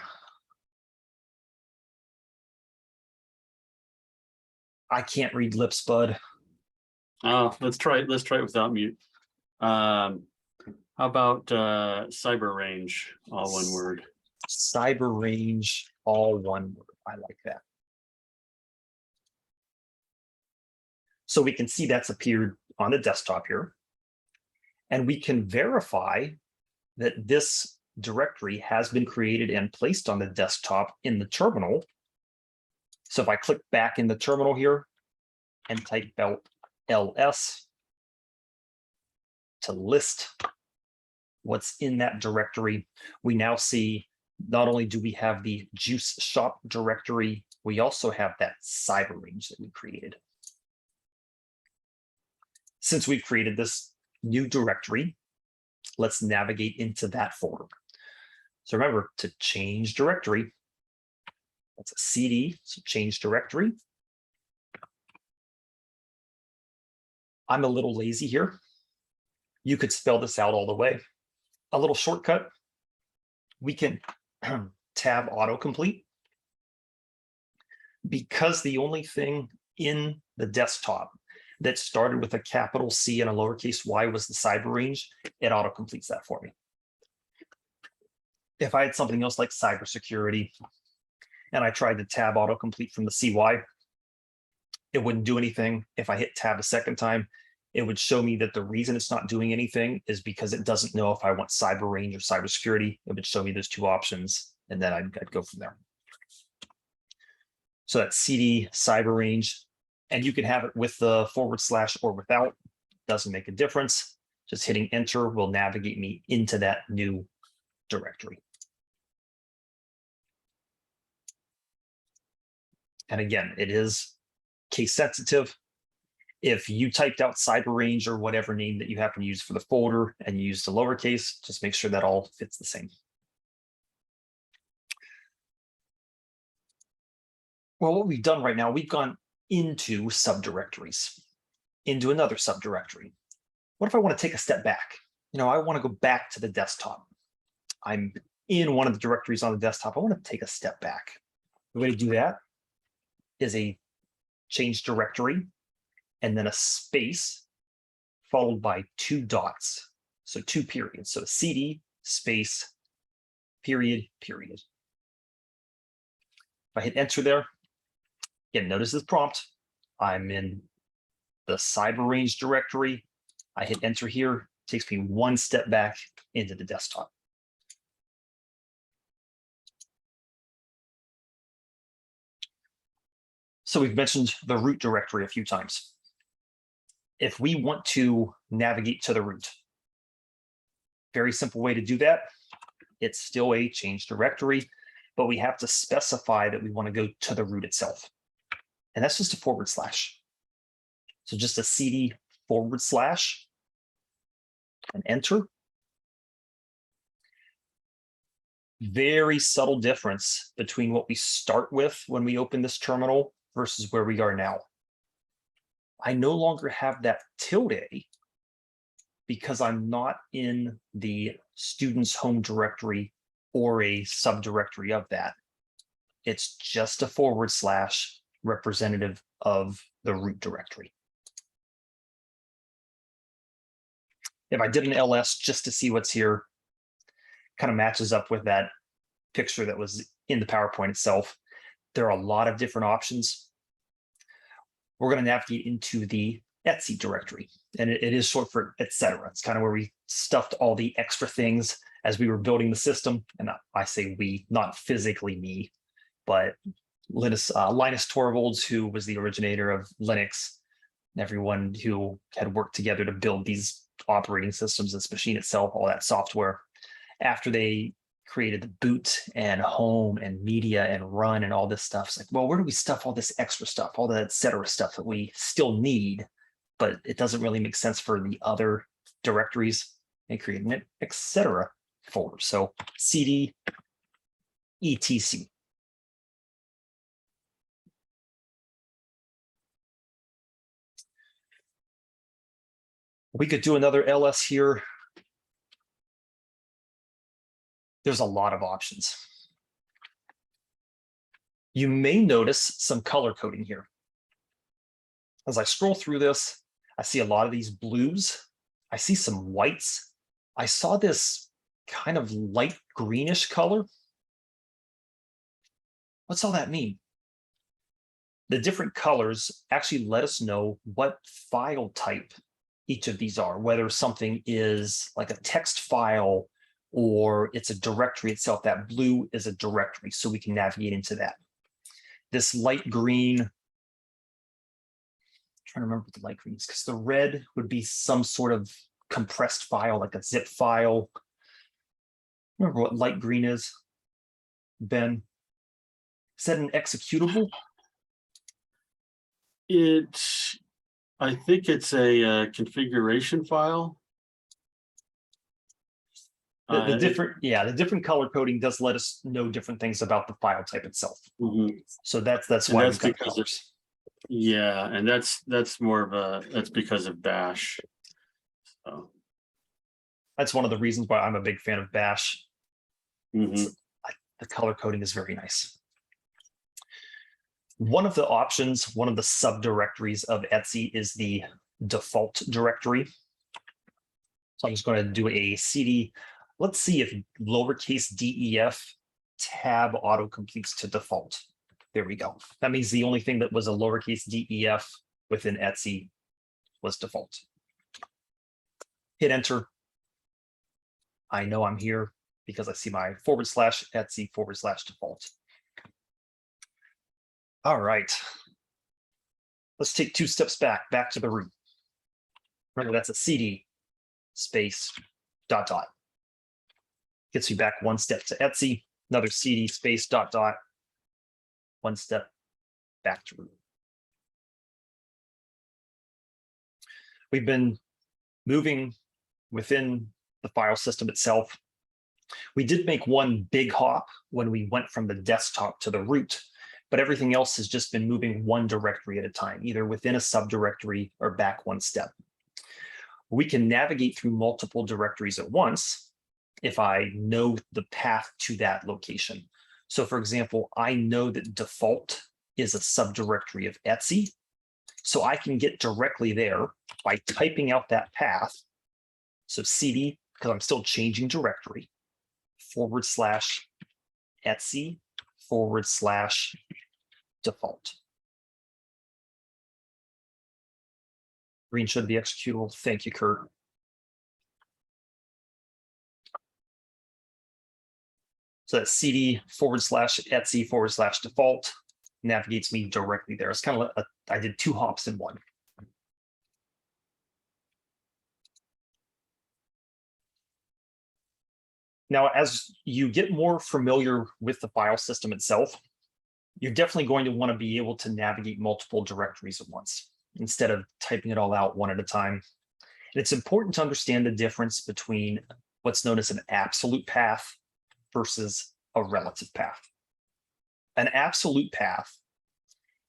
I can't read lips, bud. Oh, let's try it without mute. How about cyber range, all one word? Cyber range, all one word. I like that. So we can see that's appeared on the desktop here. And we can verify that this directory has been created and placed on the desktop in the terminal. So if I click back in the terminal here and type out ls to list what's in that directory, we now see not only do we have the juice shop directory, we also have that cyber range that we created. Since we've created this new directory, let's navigate into that folder. So remember, to change directory, that's a CD, so change directory. I'm a little lazy here. You could spell this out all the way. A little shortcut, we can tab autocomplete. Because the only thing in the desktop that started with a capital C and a lowercase y was the cyber range, it autocompletes that for me. If I had something else like cybersecurity, and I tried to tab autocomplete from the CY, it wouldn't do anything. If I hit tab a second time, it would show me that the reason it's not doing anything is because it doesn't know if I want cyber range or cybersecurity. It would show me those 2 options, and then I'd go from there. So that's CD cyber range, and you can have it with the / or without. Doesn't make a difference. Just hitting enter will navigate me into that new directory. And again, it is case sensitive. If you typed out cyber range or whatever name that you happen to use for the folder and you use the lowercase, just make sure that all fits the same. Well, what we've done right now, we've gone into subdirectories, into another subdirectory. What if I want to take a step back? I want to go back to the desktop. I'm in one of the directories on the desktop. I want to take a step back. The way to do that is a change directory and then a space followed by 2 dots. So 2 periods. So CD space period, period. If I hit enter there, again, notice this prompt. I'm in the cyber range directory. I hit enter here, takes me 1 step back into the desktop. So we've mentioned the root directory a few times. If we want to navigate to the root, very simple way to do that. It's still a change directory, but we have to specify that we want to go to the root itself. And that's just a /. So just a CD / and enter. Very subtle difference between what we start with when we open this terminal versus where we are now. I no longer have that tilde because I'm not in the student's home directory or a subdirectory of that. It's just a / representative of the root directory. If I did an ls just to see what's here, kind of matches up with that picture that was in the PowerPoint itself. There are a lot of different options. we're going to navigate into the Etsy directory. And it is short for etc. It's kind of where we stuffed all the extra things as we were building the system. And I say we, not physically me, but Linus Torvalds, who was the originator of Linux, and everyone who had worked together to build these operating systems, this machine itself, all that software. After they created the boot and home and media and run and all this stuff, it's like, well, where do we stuff all this extra stuff, all the etc. stuff that we still need, but it doesn't really make sense for the other directories, and creating an etc. folder. So cd etc. We could do another ls here. There's a lot of options. You may notice some color coding here. As I scroll through this, I see a lot of these blues. I see some whites. I saw this kind of light greenish color. What's all that mean? The different colors actually let us know what file type each of these are, whether something is like a text file or it's a directory itself. That blue is a directory, so we can navigate into that. This light green, I'm trying to remember what the light green is, because the red would be some sort of compressed file, like a zip file. Remember what light green is, Ben? Is that an executable? I think it's a configuration file. The different color coding does let us know different things about the file type itself. So that's why that's we've got because colors. Yeah, and that's more of that's because of Bash. So. That's one of the reasons why I'm a big fan of Bash. Mm-hmm. The color coding is very nice. One of the options, one of the subdirectories of Etsy is the default directory. So I'm just going to do a cd. Let's see if lowercase def tab auto completes to default. There we go. That means the only thing that was a lowercase def within Etsy was default. Hit enter. I know I'm here because I see my /Etsy/default. All right. Let's take 2 steps back to the root. Remember, that's a cd space ... Gets you back 1 step to Etsy, another cd space ... 1 step back to root. We've been moving within the file system itself. We did make one big hop when we went from the desktop to the root, but everything else has just been moving one directory at a time, either within a subdirectory or back 1 step. We can navigate through multiple directories at once if I know the path to that location. So for example, I know that default is a subdirectory of Etsy, so I can get directly there by typing out that path. So cd, because I'm still changing directory, /Etsy/default. Green should be executable. Thank you, Kurt. So that's cd/Etsy/default navigates me directly there. It's kind of I did 2 hops in one. Now, as you get more familiar with the file system itself, you're definitely going to want to be able to navigate multiple directories at once instead of typing it all out one at a time. And it's important to understand the difference between what's known as an absolute path versus a relative path. An absolute path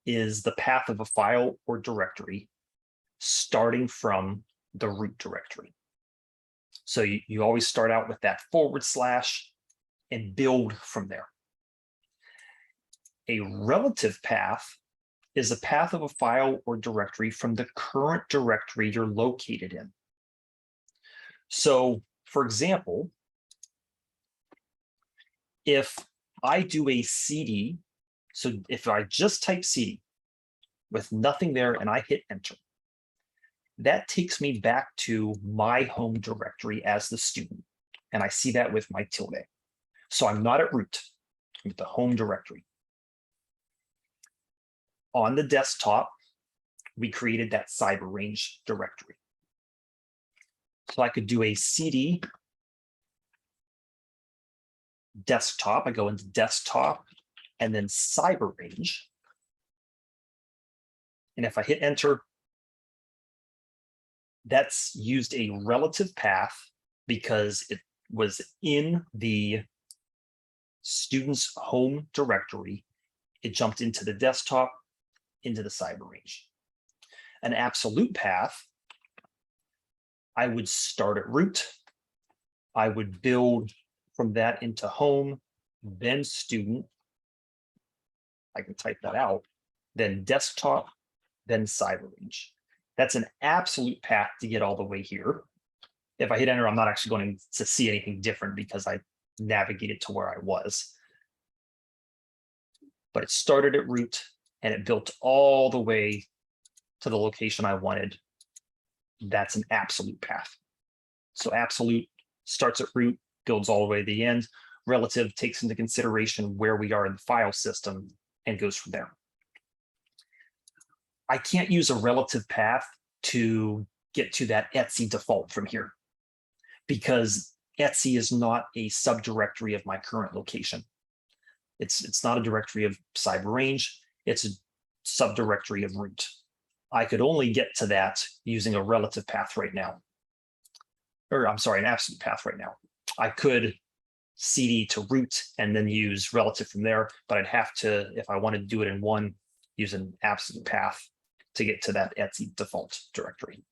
is the path of a file or directory starting from the root directory. So you always start out with that / and build from there. A relative path is a path of a file or directory from the current directory you're located in. So, for example, if I do a cd, so if I just type cd with nothing there and I hit enter, that takes me back to my home directory as the student. And I see that with my tilde. So I'm not at root, I'm at the home directory. On the desktop, we created that cyber range directory. So I could do a CD desktop. I go into desktop and then cyber range. And if I hit enter, that's used a relative path because it was in the student's home directory. It jumped into the desktop, into the cyber range. An absolute path, I would start at root. I would build from that into home, then student. I can type that out, then desktop, then cyber range. That's an absolute path to get all the way here. If I hit enter, I'm not actually going to see anything different because I navigated to where I was. But it started at root and it built all the way to the location I wanted. That's an absolute path. So absolute starts at root, builds all the way to the end. Relative takes into consideration where we are in the file system and goes from there. I can't use a relative path to get to that Etsy default from here because Etsy is not a subdirectory of my current location. It's not a directory of cyber range. It's a subdirectory of root. I could only get to that using a relative path right now. Or I'm sorry, an absolute path right now. I could CD to root and then use relative from there, but I'd have to, if I wanted to do it in one, use an absolute path to get to that Etsy default directory.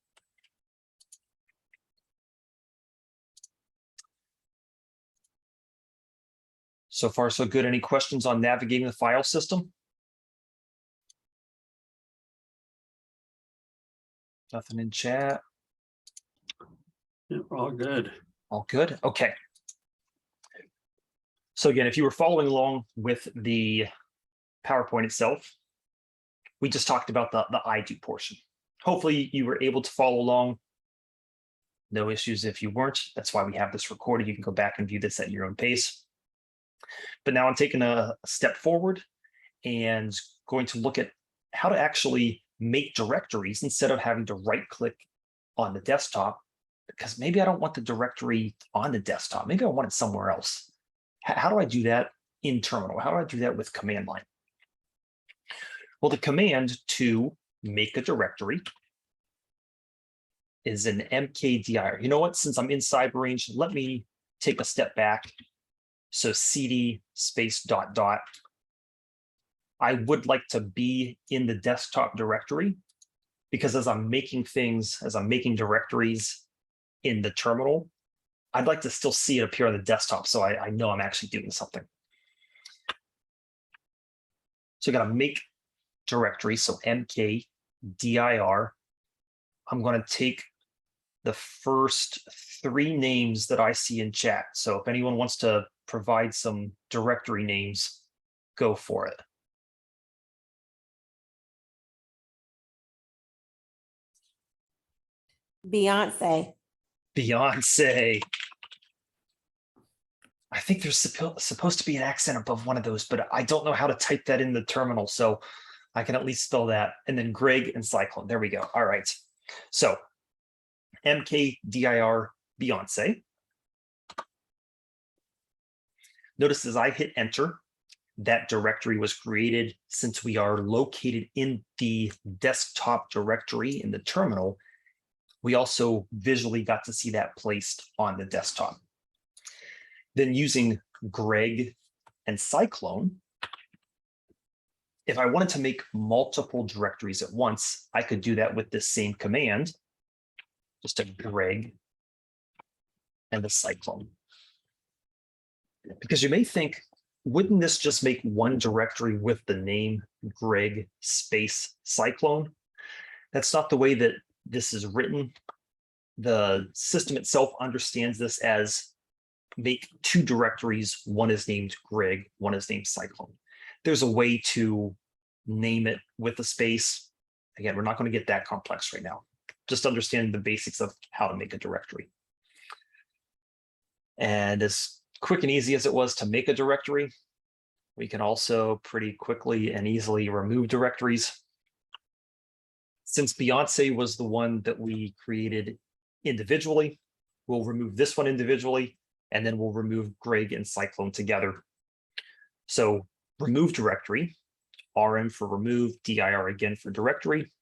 So far, so good. Any questions on navigating the file system? Nothing in chat. Yeah, all good. All good. Okay. So again, if you were following along with the PowerPoint itself, we just talked about the I do portion. Hopefully you were able to follow along. No issues if you weren't. That's why we have this recorded. You can go back and view this at your own pace. But now I'm taking a step forward and going to look at how to actually make directories instead of having to right click on the desktop, because maybe I don't want the directory on the desktop. Maybe I want it somewhere else. How do I do that in terminal? How do I do that with command line? Well, the command to make a directory is an mkdir. You know what? Since I'm in cyber range, let me take a step back. So cd space ... I would like to be in the desktop directory because as I'm making things, as I'm making directories in the terminal, I'd like to still see it appear on the desktop so I know I'm actually doing something. So I got to make directory, so mkdir. I'm going to take the first 3 names that I see in chat. So if anyone wants to provide some directory names, go for it. Beyonce. Beyonce. I think there's supposed to be an accent above one of those, but I don't know how to type that in the terminal, so I can at least spell that. And then Greg and Cyclone. There we go. All right. So mkdir Beyonce. Notice as I hit enter, that directory was created. Since we are located in the desktop directory in the terminal, we also visually got to see that placed on the desktop. Then using Greg and Cyclone, if I wanted to make multiple directories at once, I could do that with this same command, just a Greg and a Cyclone. Because you may think, wouldn't this just make one directory with the name Greg space Cyclone? That's not the way that this is written. The system itself understands this as make 2 directories. One is named Greg, one is named Cyclone. There's a way to name it with a space. Again, we're not going to get that complex right now. Just understanding the basics of how to make a directory. And as quick and easy as it was to make a directory, we can also pretty quickly and easily remove directories. Since Beyonce was the one that we created individually, we'll remove this one individually, and then we'll remove Greg and Cyclone together. So remove directory, RM for remove, dir again for directory.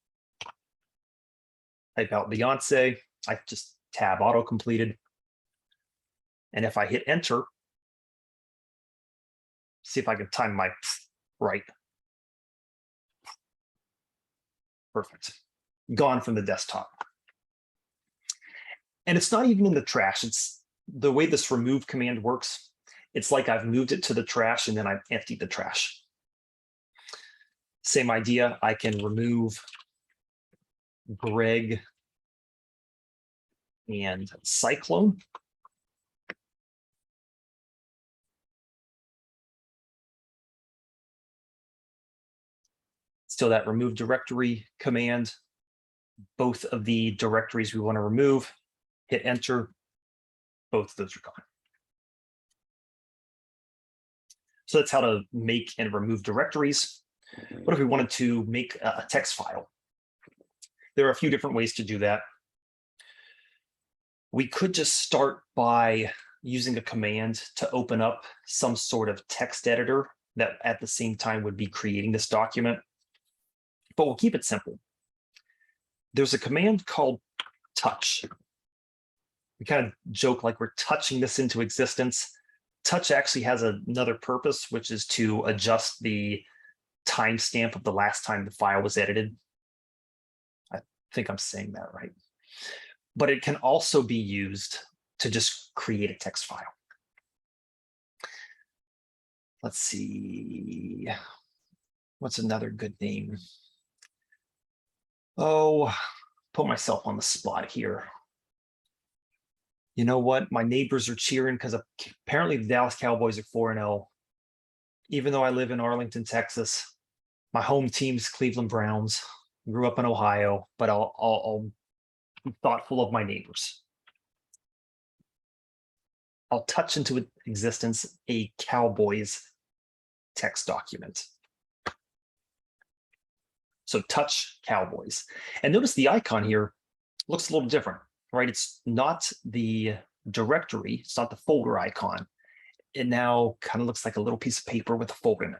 Type out Beyonce, I just tab auto completed. And if I hit enter, see if I can time my right. Perfect. Gone from the desktop. And it's not even in the trash. It's the way this remove command works. It's like I've moved it to the trash and then I've emptied the trash. Same idea. I can remove Greg and Cyclone. Still that remove directory command. Both of the directories we want to remove, hit enter, both of those are gone. So that's how to make and remove directories. What if we wanted to make a text file? There are a few different ways to do that. We could just start by using a command to open up some sort of text editor that at the same time would be creating this document. But we'll keep it simple. There's a command called touch. We kind of joke like we're touching this into existence. Touch actually has another purpose, which is to adjust the timestamp of the last time the file was edited. I think I'm saying that right. But it can also be used to just create a text file. Let's see. What's another good name? Oh, put myself on the spot here. You know what? My neighbors are cheering because apparently the Dallas Cowboys are 4-0. Even though I live in Arlington, Texas, my home team's Cleveland Browns. Grew up in Ohio, but I'll be thoughtful of my neighbors. I'll touch into existence a Cowboys text document. So touch Cowboys. And notice the icon here looks a little different, right? It's not the directory. It's not the folder icon. It now kind of looks like a little piece of paper with a folder in it.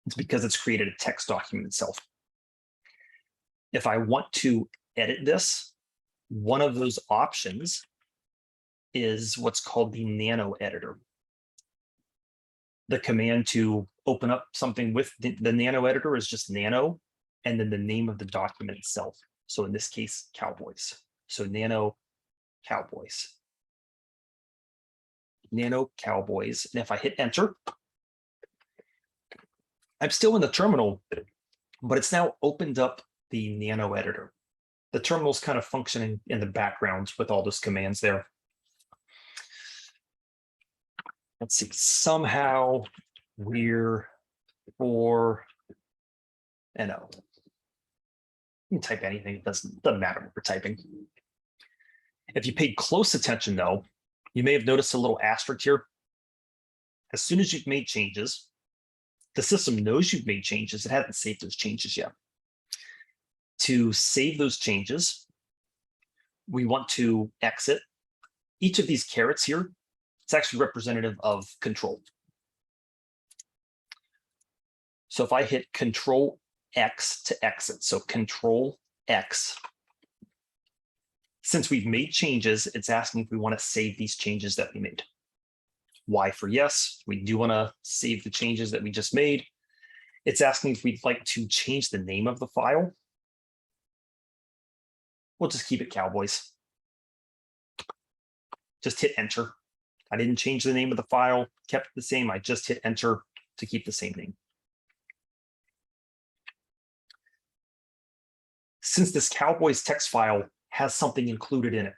It's because it's created a text document itself. If I want to edit this, one of those options is what's called the Nano Editor. The command to open up something with the Nano Editor is just Nano, and then the name of the document itself. So in this case, Cowboys. So Nano Cowboys. Nano Cowboys. And if I hit enter, I'm still in the terminal, but it's now opened up the Nano Editor. The terminal's kind of functioning in the background with all those commands there. Let's see, somehow we're 4-0. You can type anything, it doesn't matter what we're typing. If you paid close attention though, you may have noticed a little asterisk here. As soon as you've made changes, the system knows you've made changes. It hasn't saved those changes yet. To save those changes, we want to exit. Each of these carets here, it's actually representative of control. So if I hit Control X to exit, so Control X, since we've made changes, it's asking if we want to save these changes that we made. Y for yes, we do want to save the changes that we just made. It's asking if we'd like to change the name of the file. We'll just keep it Cowboys. Just hit enter. I didn't change the name of the file, kept it the same. I just hit enter to keep the same name. Since this Cowboys text file has something included in it,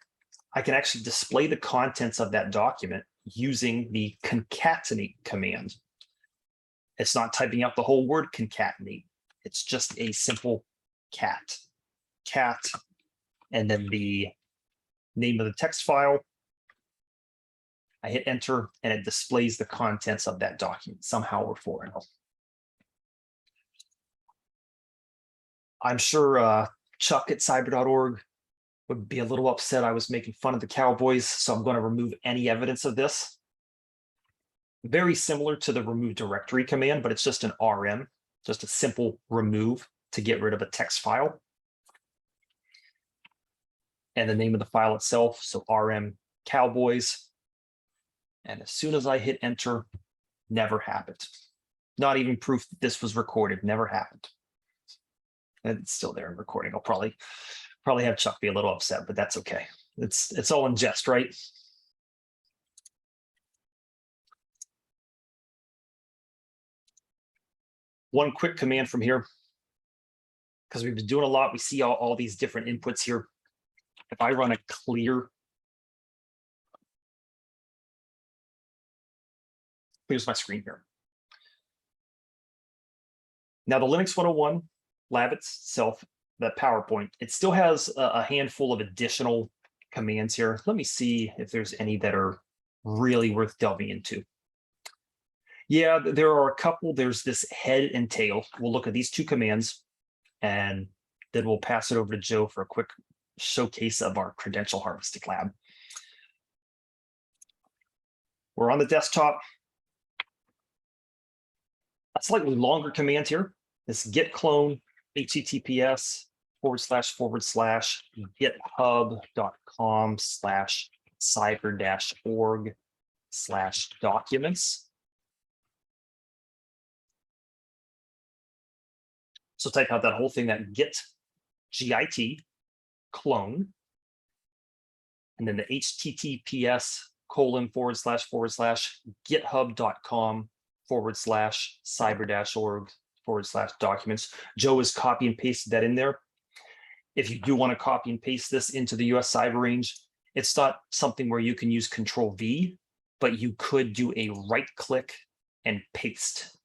I can actually display the contents of that document using the concatenate command. It's not typing out the whole word concatenate. It's just a simple cat, and then the name of the text file. I hit enter and it displays the contents of that document somehow or foreign. I'm sure Chuck at cyber.org would be a little upset I was making fun of the Cowboys, so I'm going to remove any evidence of this. Very similar to the remove directory command, but it's just an RM, just a simple remove to get rid of a text file. And the name of the file itself, so RM Cowboys. And as soon as I hit enter, never happened. Not even proof that this was recorded, never happened. And it's still there in recording. I'll probably have Chuck be a little upset, but that's okay. It's all in jest, right? One quick command from here, because we've been doing a lot. We see all these different inputs here. If I run a clear, here's my screen here. Now the Linux 101 lab itself, that PowerPoint, it still has a handful of additional commands here. Let me see if there's any that are really worth delving into. Yeah, there are a couple. There's this head and tail. We'll look at these two commands and then we'll pass it over to Joe for a quick showcase of our credential harvesting lab. We're on the desktop. A slightly longer command here. This git clone https /github.com/cyber-org/documents. So type out that whole thing, that git clone, and then the https://github.com/cyber-org/documents. Joe has copy and pasted that in there. If you do want to copy and paste this into the US cyber range, it's not something where you can use Control-V, but you could do a right click and paste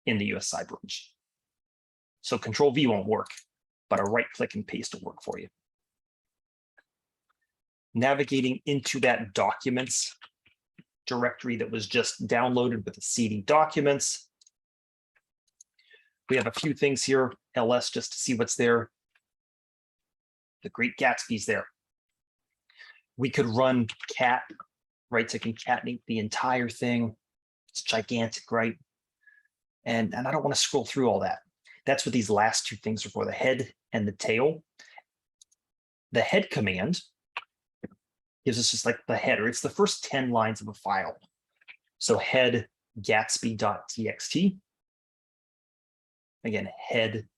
in the US cyber range. So Control-V won't work, but a right click and paste will work for you. Navigating into that documents directory that was just downloaded with the CD documents. We have a few things here, ls, just to see what's there. The Great Gatsby's there. We could run cat, right, to concatenate the entire thing. It's gigantic, right? And I don't want to scroll through all that. That's what these last two things are for, the head and the tail. The head command gives us just like the header. It's the first 10 lines of a file. So head gatsby.txt. Again, head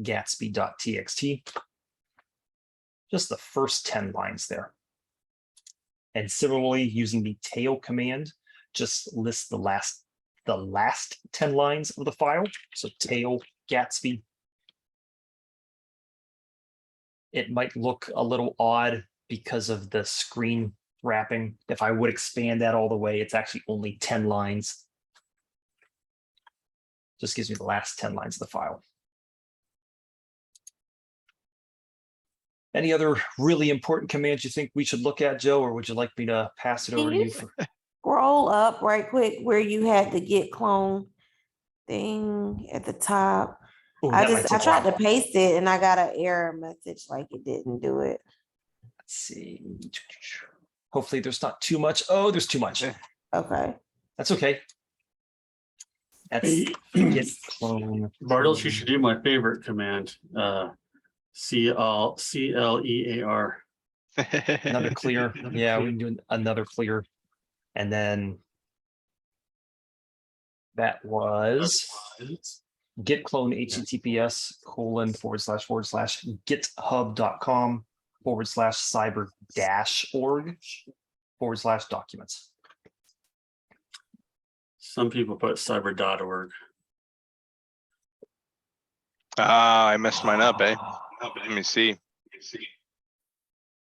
gatsby.txt. Just the first 10 lines there. And similarly, using the tail command, just list the last 10 lines of the file. So tail Gatsby. It might look a little odd because of the screen wrapping. If I would expand that all the way, it's actually only 10 lines. Just gives me the last 10 lines of the file. Any other really important commands you think we should look at, Joe, or would you like me to pass it over to you? Scroll up right quick where you had the git clone thing at the top. Ooh, I that might take a tried to while. paste it and I got an error message like it didn't do it. Let's see. Hopefully there's not too much. Oh, there's too much. Okay. That's okay. That's Hey, git clone. Bartles, you should do my favorite command. CLEAR. Another clear. Yeah, we can do another clear. And then that was git clone https://github.com/cyber-org/documents. Some people put cyber.org. Ah, I messed mine up, eh? Let me see.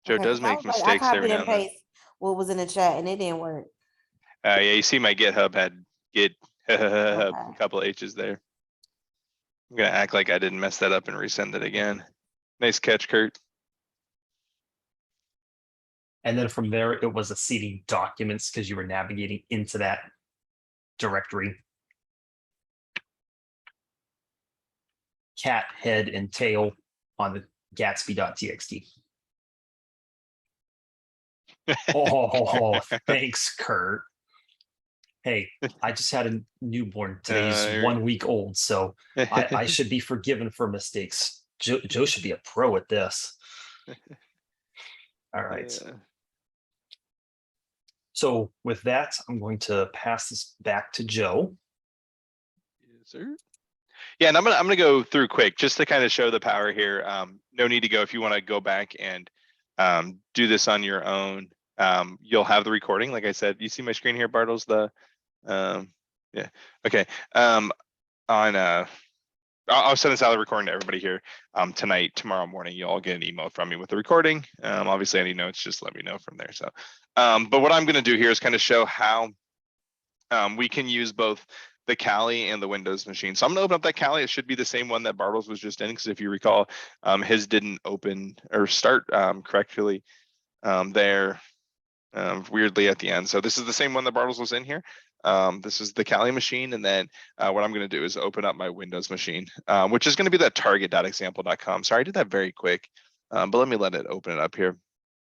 Joe Okay, does 'cause I make was like, mistakes I every copied now and and then. paste what was in the chat and it didn't work. Yeah, you see my GitHub had git A couple H's there. I'm gonna act like I didn't mess that up and resend it again. Nice catch, Kurt. And then from there, it was a CD documents because you were navigating into that directory. Cat, head, and tail on the Gatsby.txt. Oh, thanks, Kurt. Hey, I just had a newborn. Today's 1 week old, so I should be forgiven for mistakes. Joe should be a pro at this. All right. So with that, I'm going to pass this back to Joe. Yes, sir. Yeah, and I'm gonna go through quick just to kind of show the power here. No need to go if you want to go back and do this on your own. You'll have the recording. Like I said, you see my screen here, Bartles. Yeah. Okay. I'll send this out of the recording to everybody here tonight. Tomorrow morning, you all get an email from me with the recording. Obviously, any notes, just let me know from there. So, but what I'm going to do here is kind of show how we can use both the Kali and the Windows machine. So I'm going to open up that Kali. It should be the same one that Bartles was just in, because if you recall, his didn't open or start correctly there weirdly at the end. So this is the same one that Bartles was in here. This is the Kali machine. And then what I'm going to do is open up my Windows machine, which is going to be that target.example.com. Sorry, I did that very quick, but let me let it open it up here.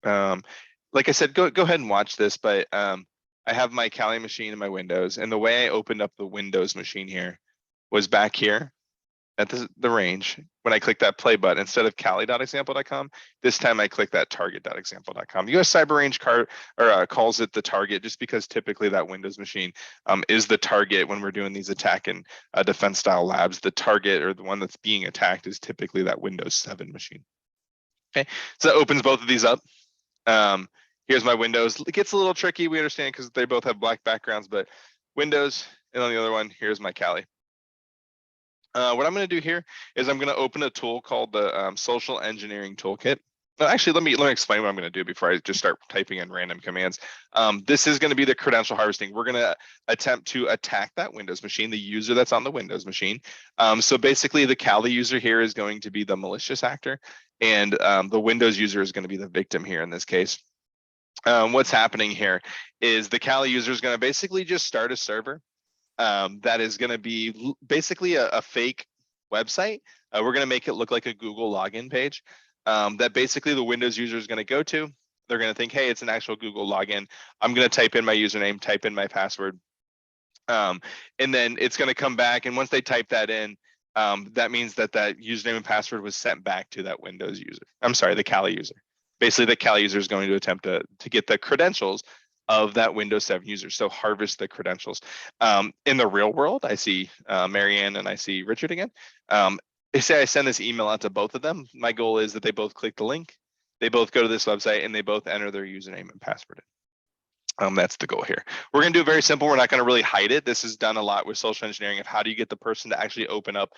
Like I said, go ahead and watch this, but I have my Kali machine in my Windows, and the way I opened up the Windows machine here was back here at the range. When I click that play button, instead of Kali.example.com, this time I click that target.example.com. The US Cyber Range calls it the target just because typically that Windows machine is the target when we're doing these attack and defense style labs. The target, or the one that's being attacked, is typically that Windows 7 machine. Okay, so that opens both of these up. Here's my Windows. It gets a little tricky, we understand, because they both have black backgrounds, but Windows, and on the other one, here's my Kali. What I'm going to do here is I'm going to open a tool called the Social Engineering Toolkit. Actually, let me explain what I'm going to do before I just start typing in random commands. This is going to be the credential harvesting. We're going to attempt to attack that Windows machine, the user that's on the Windows machine. So basically, the Kali user here is going to be the malicious actor, and the Windows user is going to be the victim here in this case. What's happening here is the Kali user is going to basically just start a server that is going to be basically a fake website. We're going to make it look like a Google login page that basically the Windows user is going to go to. They're going to think, hey, it's an actual Google login. I'm going to type in my username, type in my password, and then it's going to come back. And once they type that in, that means that username and password was sent back to that Windows user. I'm sorry, the Kali user. Basically, the Kali user is going to attempt to get the credentials of that Windows 7 user, so harvest the credentials. In the real world, I see Marianne and I see Richard again. Say I send this email out to both of them. My goal is that they both click the link, they both go to this website, and they both enter their username and password in. That's the goal here. We're going to do it very simple. We're not going to really hide it. This is done a lot with social engineering of how do you get the person to actually open up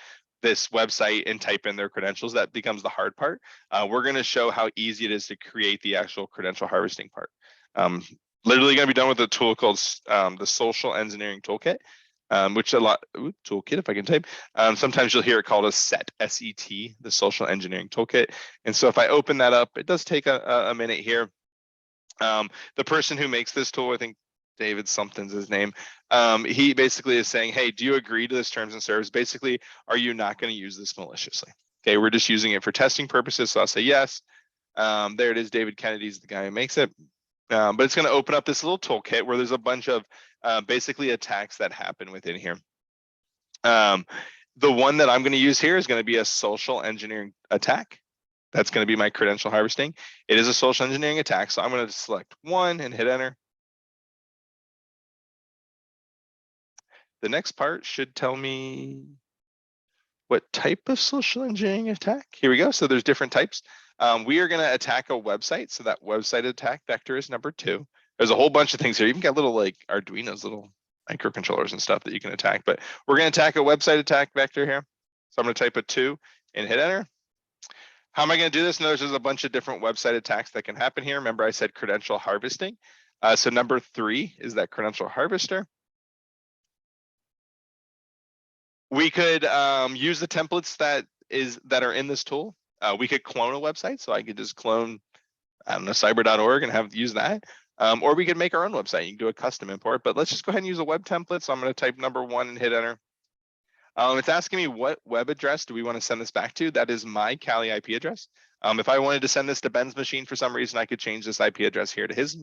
this website and type in their credentials. That becomes the hard part. We're going to show how easy it is to create the actual credential harvesting part. Literally going to be done with a tool called the Social Engineering Toolkit, which toolkit, if I can type. Sometimes you'll hear it called a SET, S-E-T, the Social Engineering Toolkit. And so if I open that up, it does take a minute here. The person who makes this tool, I think David something's his name. He basically is saying, hey, do you agree to this terms and service? Basically, are you not going to use this maliciously? Okay, we're just using it for testing purposes. So I'll say yes. There it is. David Kennedy's the guy who makes it. But it's going to open up this little toolkit where there's a bunch of basically attacks that happen within here. The one that I'm going to use here is going to be a social engineering attack. That's going to be my credential harvesting. It is a social engineering attack. So I'm going to select one and hit enter. The next part should tell me what type of social engineering attack. Here we go. So there's different types. We are going to attack a website. So that website attack vector is number 2. There's a whole bunch of things here. You even got little like Arduinos, little microcontrollers and stuff that you can attack. But we're going to attack a website attack vector here. So I'm going to type a 2 and hit enter. How am I going to do this? Notice there's a bunch of different website attacks that can happen here. Remember, I said credential harvesting. So number 3 is that credential harvester. We could use the templates that are in this tool. We could clone a website, so I could just clone, I don't know, cyber.org and use that. Or we could make our own website. You can do a custom import, but let's just go ahead and use a web template. So I'm going to type number 1 and hit enter. It's asking me what web address do we want to send this back to? That is my Cali IP address. If I wanted to send this to Ben's machine for some reason, I could change this IP address here to his.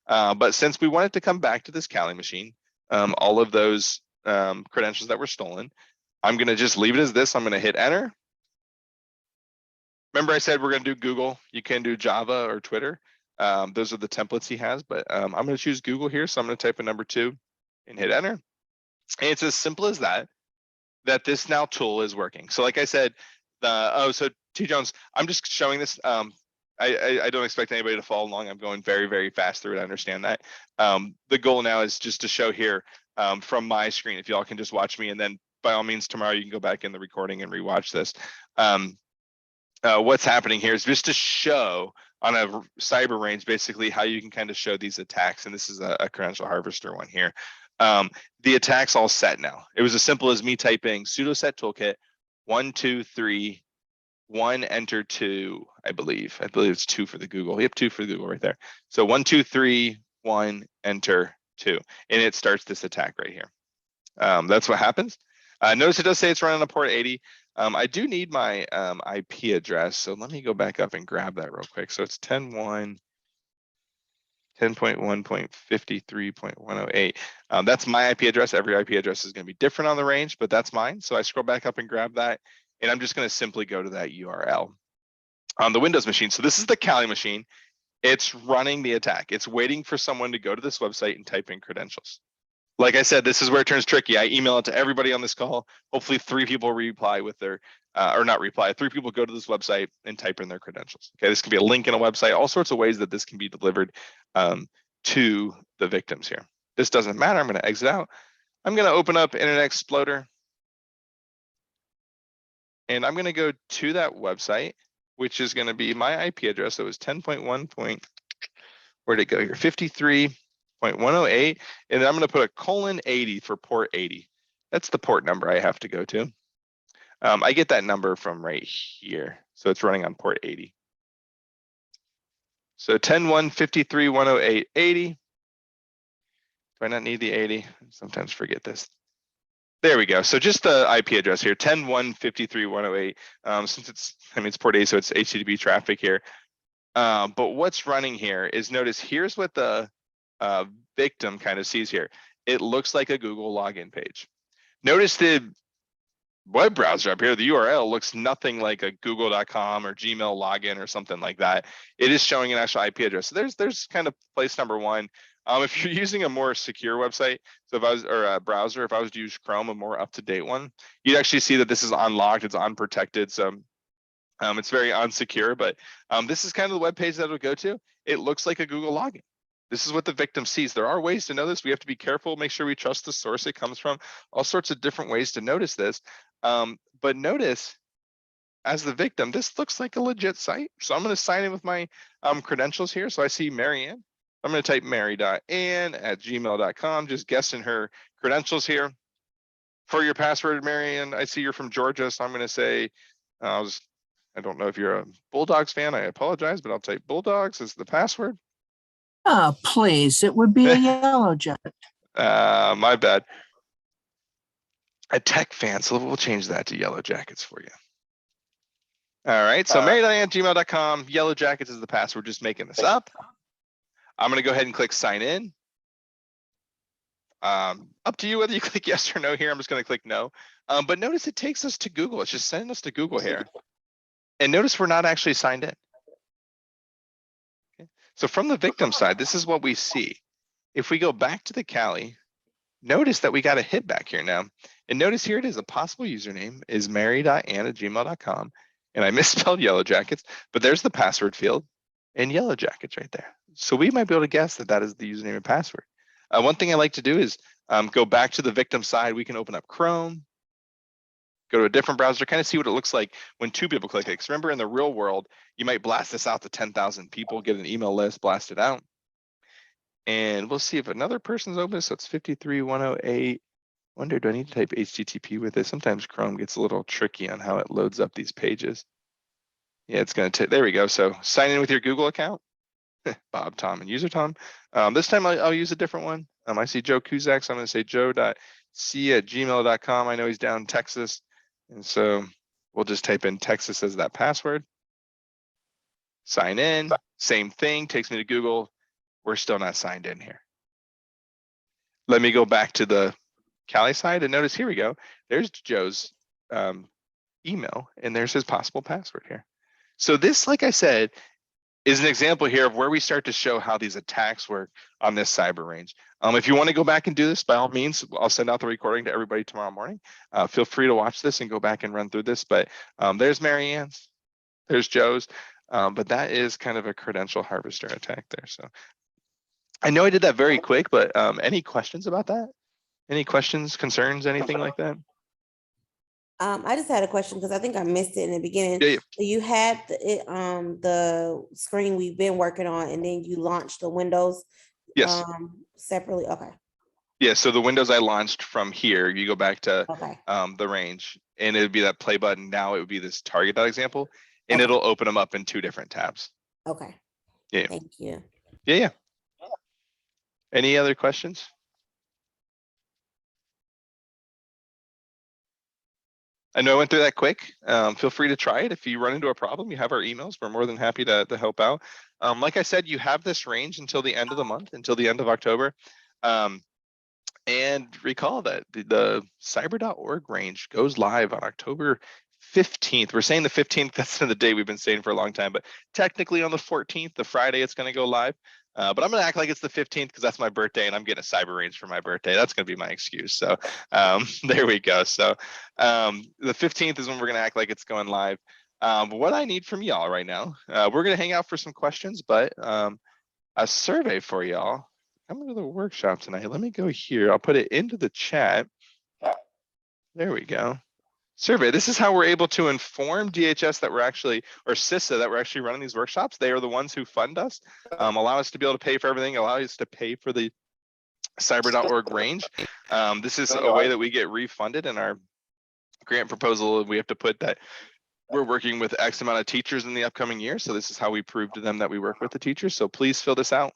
But since we want it to come back to this Cali machine, all of those credentials that were stolen, I'm going to just leave it as this. I'm going to hit enter. Remember I said we're going to do Google. You can do Java or Twitter. Those are the templates he has, but I'm going to choose Google here. So I'm going to type in number 2 and hit enter. And it's as simple as that this now tool is working. So like I said, so T Jones, I'm just showing this. I don't expect anybody to follow along. I'm going very, very fast through it. I understand that. The goal now is just to show here from my screen. If y'all can just watch me, and then by all means tomorrow you can go back in the recording and rewatch this. What's happening here is just to show on a cyber range basically how you can kind of show these attacks. And this is a Credential Harvester one here. The attack's all set now. It was as simple as me typing sudo set toolkit 1 2 3 1 enter 2. I believe it's 2 for the Google. Yep, 2 for the Google right there. So 1 2 3 1 enter 2, and it starts this attack right here. That's what happens. Notice it does say it's running on port 80. I do need my IP address, so let me go back up and grab that real quick. So it's 10.1.53.108. That's my IP address. Every IP address is going to be different on the range, but that's mine. So I scroll back up and grab that, and I'm just going to simply go to that URL on the Windows machine. So this is the Kali machine. It's running the attack. It's waiting for someone to go to this website and type in credentials. Like I said, this is where it turns tricky. I email it to everybody on this call. Hopefully 3 people reply with their, or not reply, 3 people go to this website and type in their credentials. Okay, this could be a link in a website, all sorts of ways that this can be delivered to the victims here. This doesn't matter. I'm going to exit out. I'm going to open up Internet Explorer. And I'm going to go to that website, which is going to be my IP address. That was 10.1. Where'd it go here? 53.108. And then I'm going to put a :80 for port 80. That's the port number I have to go to. I get that number from right here. So it's running on port 80. So 10.1.53.108.80. Do I not need the 80? I sometimes forget this. There we go. So just the IP address here, 10.1.53.108. Since it's port 80, so it's HTTP traffic here. But what's running here is, notice here's what the victim kind of sees here. It looks like a Google login page. Notice the web browser up here, the URL looks nothing like a google.com or Gmail login or something like that. It is showing an actual IP address. So there's kind of place number 1. If you're using a more secure website, so if I was, or a browser, if I was to use Chrome, a more up-to-date one, you'd actually see that this is unlocked, it's unprotected. So it's very unsecure, but this is kind of the web page that it'll go to. It looks like a Google login. This is what the victim sees. There are ways to know this. We have to be careful, make sure we trust the source it comes from, all sorts of different ways to notice this. But notice, as the victim, this looks like a legit site. So I'm going to sign in with my credentials here. So I see Marianne. I'm going to type mary.ann@gmail.com, just guessing her credentials here. For your password, Marianne, I see you're from Georgia, so I'm going to say, I don't know if you're a Bulldogs fan, I apologize, but I'll type Bulldogs as the password. Oh, please, it would be a Yellow Jacket. My bad. A tech fan, so we'll change that to Yellow Jackets for you. All right, so mary.ann@gmail.com, Yellow Jackets is the password, just making this up. I'm going to go ahead and click sign in. Up to you whether you click yes or no here. I'm just going to click no. But notice it takes us to Google. It's just sending us to Google here. And notice we're not actually signed in. Okay. So from the victim side, this is what we see. If we go back to the Kali, notice that we got a hit back here now. And notice here it is, a possible username is mary.ann@gmail.com. And I misspelled Yellow Jackets, but there's the password field and Yellow Jackets right there. So we might be able to guess that that is the username and password. One thing I like to do is go back to the victim side. We can open up Chrome, go to a different browser, kind of see what it looks like when 2 people click it. Because remember, in the real world, you might blast this out to 10,000 people, get an email list, blast it out. And we'll see if another person's open. So it's 53.108. Wonder, do I need to type HTTP with it? Sometimes Chrome gets a little tricky on how it loads up these pages. Yeah, it's going to, there we go. So sign in with your Google account. Bob, Tom, and user Tom. This time I'll use a different one. I see Joe Kuzak, so I'm going to say joe.c@gmail.com. I know he's down in Texas. And so we'll just type in Texas as that password. Sign in, same thing, takes me to Google. We're still not signed in here. Let me go back to the Cali side and notice, here we go. There's Joe's email and there's his possible password here. So this, like I said, is an example here of where we start to show how these attacks work on this cyber range. If you want to go back and do this, by all means, I'll send out the recording to everybody tomorrow morning. Feel free to watch this and go back and run through this. But there's Marianne's, there's Joe's, but that is kind of a credential harvester attack there. So I know I did that very quick, but any questions about that? Any questions, concerns, anything like that? I just had a question because I think I missed it in the beginning. Yeah. So you had the screen we've been working on, and then you launched the Windows Yes. Separately. Okay. Yeah. So the windows I launched from here, you go back to Okay. the range, and it would be that play button. Now it would be this target.example, and Okay. it'll open them up in 2 different tabs. Okay. Yeah. Thank you. Yeah. Any other questions? I know I went through that quick. Feel free to try it. If you run into a problem, you have our emails. We're more than happy to help out. Like I said, you have this range until the end of the month, until the end of October. And recall that the cyber.org range goes live on October 15th. We're saying the 15th, that's the day we've been saying for a long time, but technically on the 14th, the Friday, it's going to go live. But I'm going to act like it's the 15th because that's my birthday and I'm getting a cyber range for my birthday. That's going to be my excuse. So there we go. So the 15th is when we're going to act like it's going live. What I need from y'all right now, we're going to hang out for some questions, but a survey for y'all. Come to the workshop tonight. Let me go here. I'll put it into the chat. There we go. Survey. This is how we're able to inform DHS that we're actually, or CISA, that we're actually running these workshops. They are the ones who fund us, allow us to be able to pay for everything, allow us to pay for the cyber.org range. This is a way that we get refunded in our grant proposal. We have to put that we're working with X amount of teachers in the upcoming year. So this is how we prove to them that we work with the teachers. So please fill this out.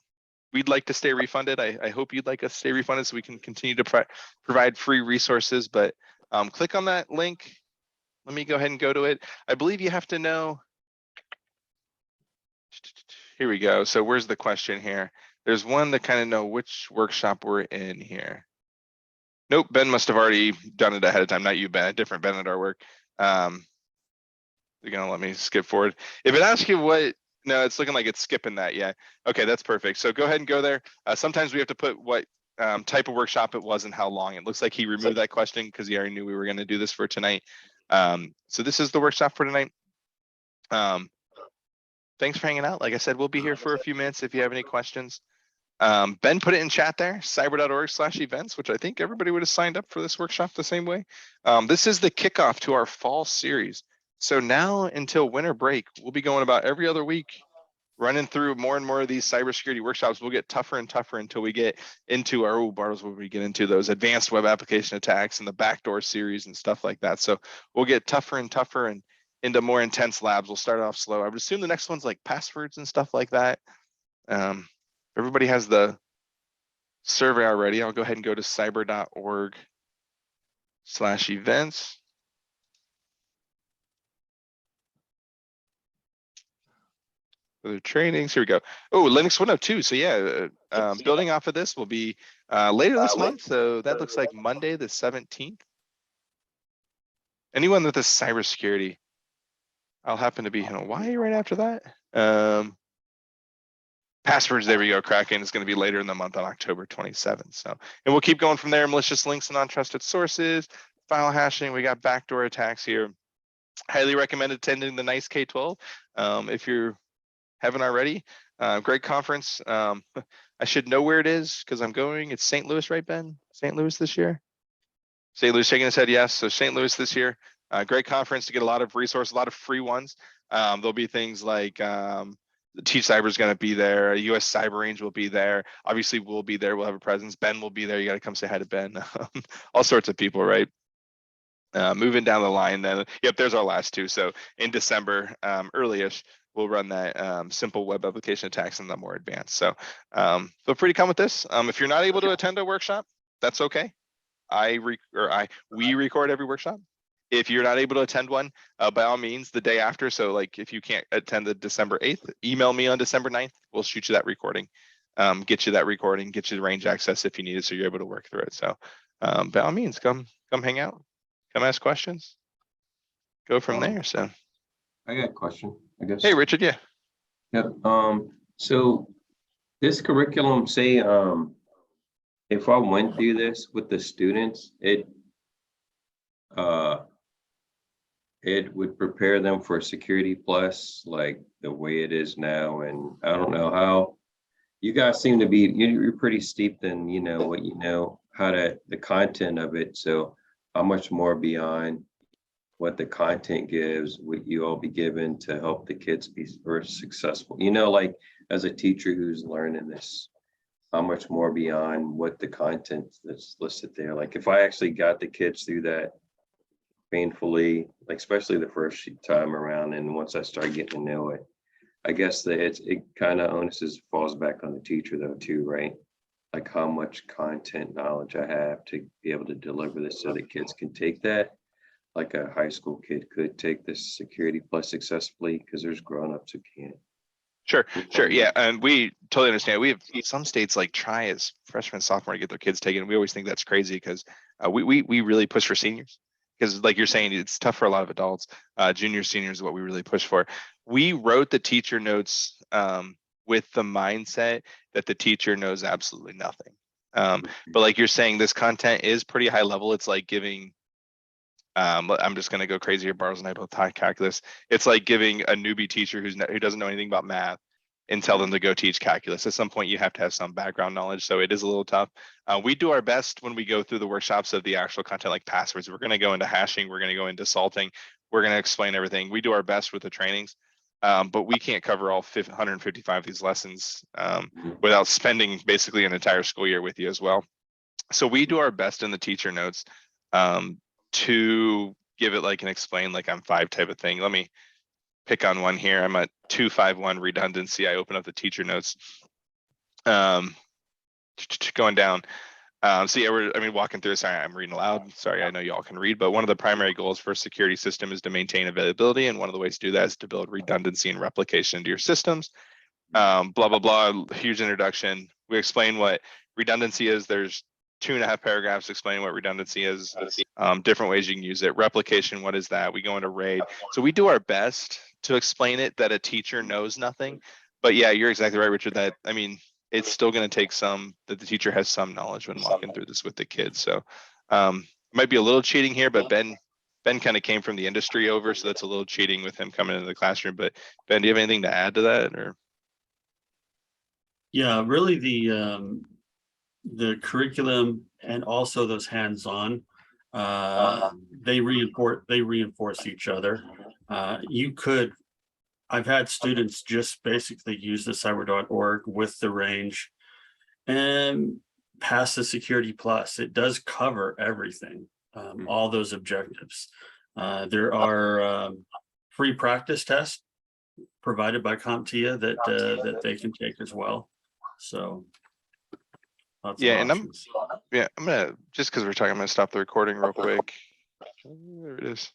We'd like to stay refunded. I hope you'd like us to stay refunded so we can continue to provide free resources, but click on that link. Let me go ahead and go to it. I believe you have to know. Here we go. So where's the question here? There's one to kind of know which workshop we're in here. Nope, Ben must have already done it ahead of time. Not you, Ben, a different Ben at our work. They're gonna let me skip forward. If it asks you what, no, it's looking like it's skipping that. Yeah. Okay, that's perfect. So go ahead and go there. Sometimes we have to put what type of workshop it was and how long. It looks like he removed that question because he already knew we were going to do this for tonight. So this is the workshop for tonight. Thanks for hanging out. Like I said, we'll be here for a few minutes if you have any questions. Ben put it in chat there, cyber.org/events, which I think everybody would have signed up for this workshop the same way. This is the kickoff to our fall series. So now until winter break, we'll be going about every other week, running through more and more of these cybersecurity workshops. We'll get tougher and tougher until we get into our Bartles, where we get into those advanced web application attacks and the backdoor series and stuff like that. So we'll get tougher and tougher and into more intense labs. We'll start off slow. I would assume the next one's like passwords and stuff like that. Everybody has the survey already. I'll go ahead and go to cyber.org/events. The trainings, here we go. Oh, Linux 102. So yeah, building off of this will be later this month. So that looks like Monday the 17th. Anyone with this cybersecurity, I'll happen to be in Hawaii right after that. Passwords, there we go. Kraken is going to be later in the month on October 27th. So, and we'll keep going from there. Malicious links and untrusted sources, file hashing. We got backdoor attacks here. Highly recommend attending the NICE K-12 if you haven't already. Great conference. I should know where it is because I'm going. It's St. Louis, right, Ben? St. Louis this year? St. Louis shaking his head yes. So St. Louis this year. Great conference to get a lot of resources, a lot of free ones. There'll be things like Teach Cyber is going to be there. US Cyber Range will be there. Obviously, we'll be there. We'll have a presence. Ben will be there. You got to come say hi to Ben. All sorts of people, right? Moving down the line, then, yep, there's our last two. So in December, early-ish, we'll run that simple web application attacks and the more advanced. So feel free to come with this. If you're not able to attend a workshop, that's okay. We record every workshop. If you're not able to attend one, by all means, the day after. So like if you can't attend the December 8th, email me on December 9th. We'll shoot you that recording, get you the range access if you need it, so you're able to work through it. So by all means, come hang out, come ask questions, go from there. So I got a question, I guess. hey, Richard, yeah. Yep. So this curriculum, say, if I went through this with the students, it would prepare them for Security Plus, like the way it is now. And I don't know how you guys seem to be, you're pretty steeped in, what the content of it. So how much more beyond what the content gives would you all be given to help the kids be successful? Like as a teacher who's learning this, how much more beyond what the content that's listed there? Like if I actually got the kids through that painfully, like especially the first time around, and once I start getting to know it, I guess that it kind of falls back on the teacher though too, right? Like how much content knowledge I have to be able to deliver this so that kids can take that, like a high school kid could take this Security Plus successfully, because there's grown-ups who can't. Sure. Yeah. And we totally understand. We have some states like try as freshmen, sophomore to get their kids taken. We always think that's crazy because we really push for seniors, because like you're saying, it's tough for a lot of adults. Juniors, seniors is what we really push for. We wrote the teacher notes with the mindset that the teacher knows absolutely nothing. But like you're saying, this content is pretty high level. It's like giving, I'm just going to go crazy here. Barles and I both taught calculus. It's like giving a newbie teacher who doesn't know anything about math and tell them to go teach calculus. At some point, you have to have some background knowledge. So it is a little tough. We do our best when we go through the workshops of the actual content, like passwords. We're going to go into hashing. We're going to go into salting. We're going to explain everything. We do our best with the trainings, but we can't cover all 155 of these lessons without spending basically an entire school year with you as well. So we do our best in the teacher notes to give it like an explain like I'm 5 type of thing. Let me pick on one here. I'm at 251 redundancy. I open up the teacher notes. Going down. So yeah, walking through. Sorry, I'm reading aloud. Sorry, I know y'all can read, but one of the primary goals for a security system is to maintain availability. And one of the ways to do that is to build redundancy and replication into your systems. Blah, blah, blah, huge introduction. We explain what redundancy is. There's 2.5 paragraphs explaining what redundancy is, different ways you can use it. Replication, what is that? We go into RAID. So we do our best to explain it that a teacher knows nothing. But yeah, you're exactly right, Richard, that, it's still going to take that the teacher has some knowledge when walking through this with the kids. So might be a little cheating here, but Ben kind of came from the industry over, so that's a little cheating with him coming into the classroom. But Ben, do you have anything to add to that? Or Yeah, really the curriculum and also those hands-on, they reinforce each other. I've had students just basically use the cyber.org with the range and pass the Security Plus. It does cover everything, all those objectives. There are free practice tests provided by CompTIA that they can take as well. So yeah, and I'm gonna, just because we're talking, I'm gonna stop the recording real quick. There it is.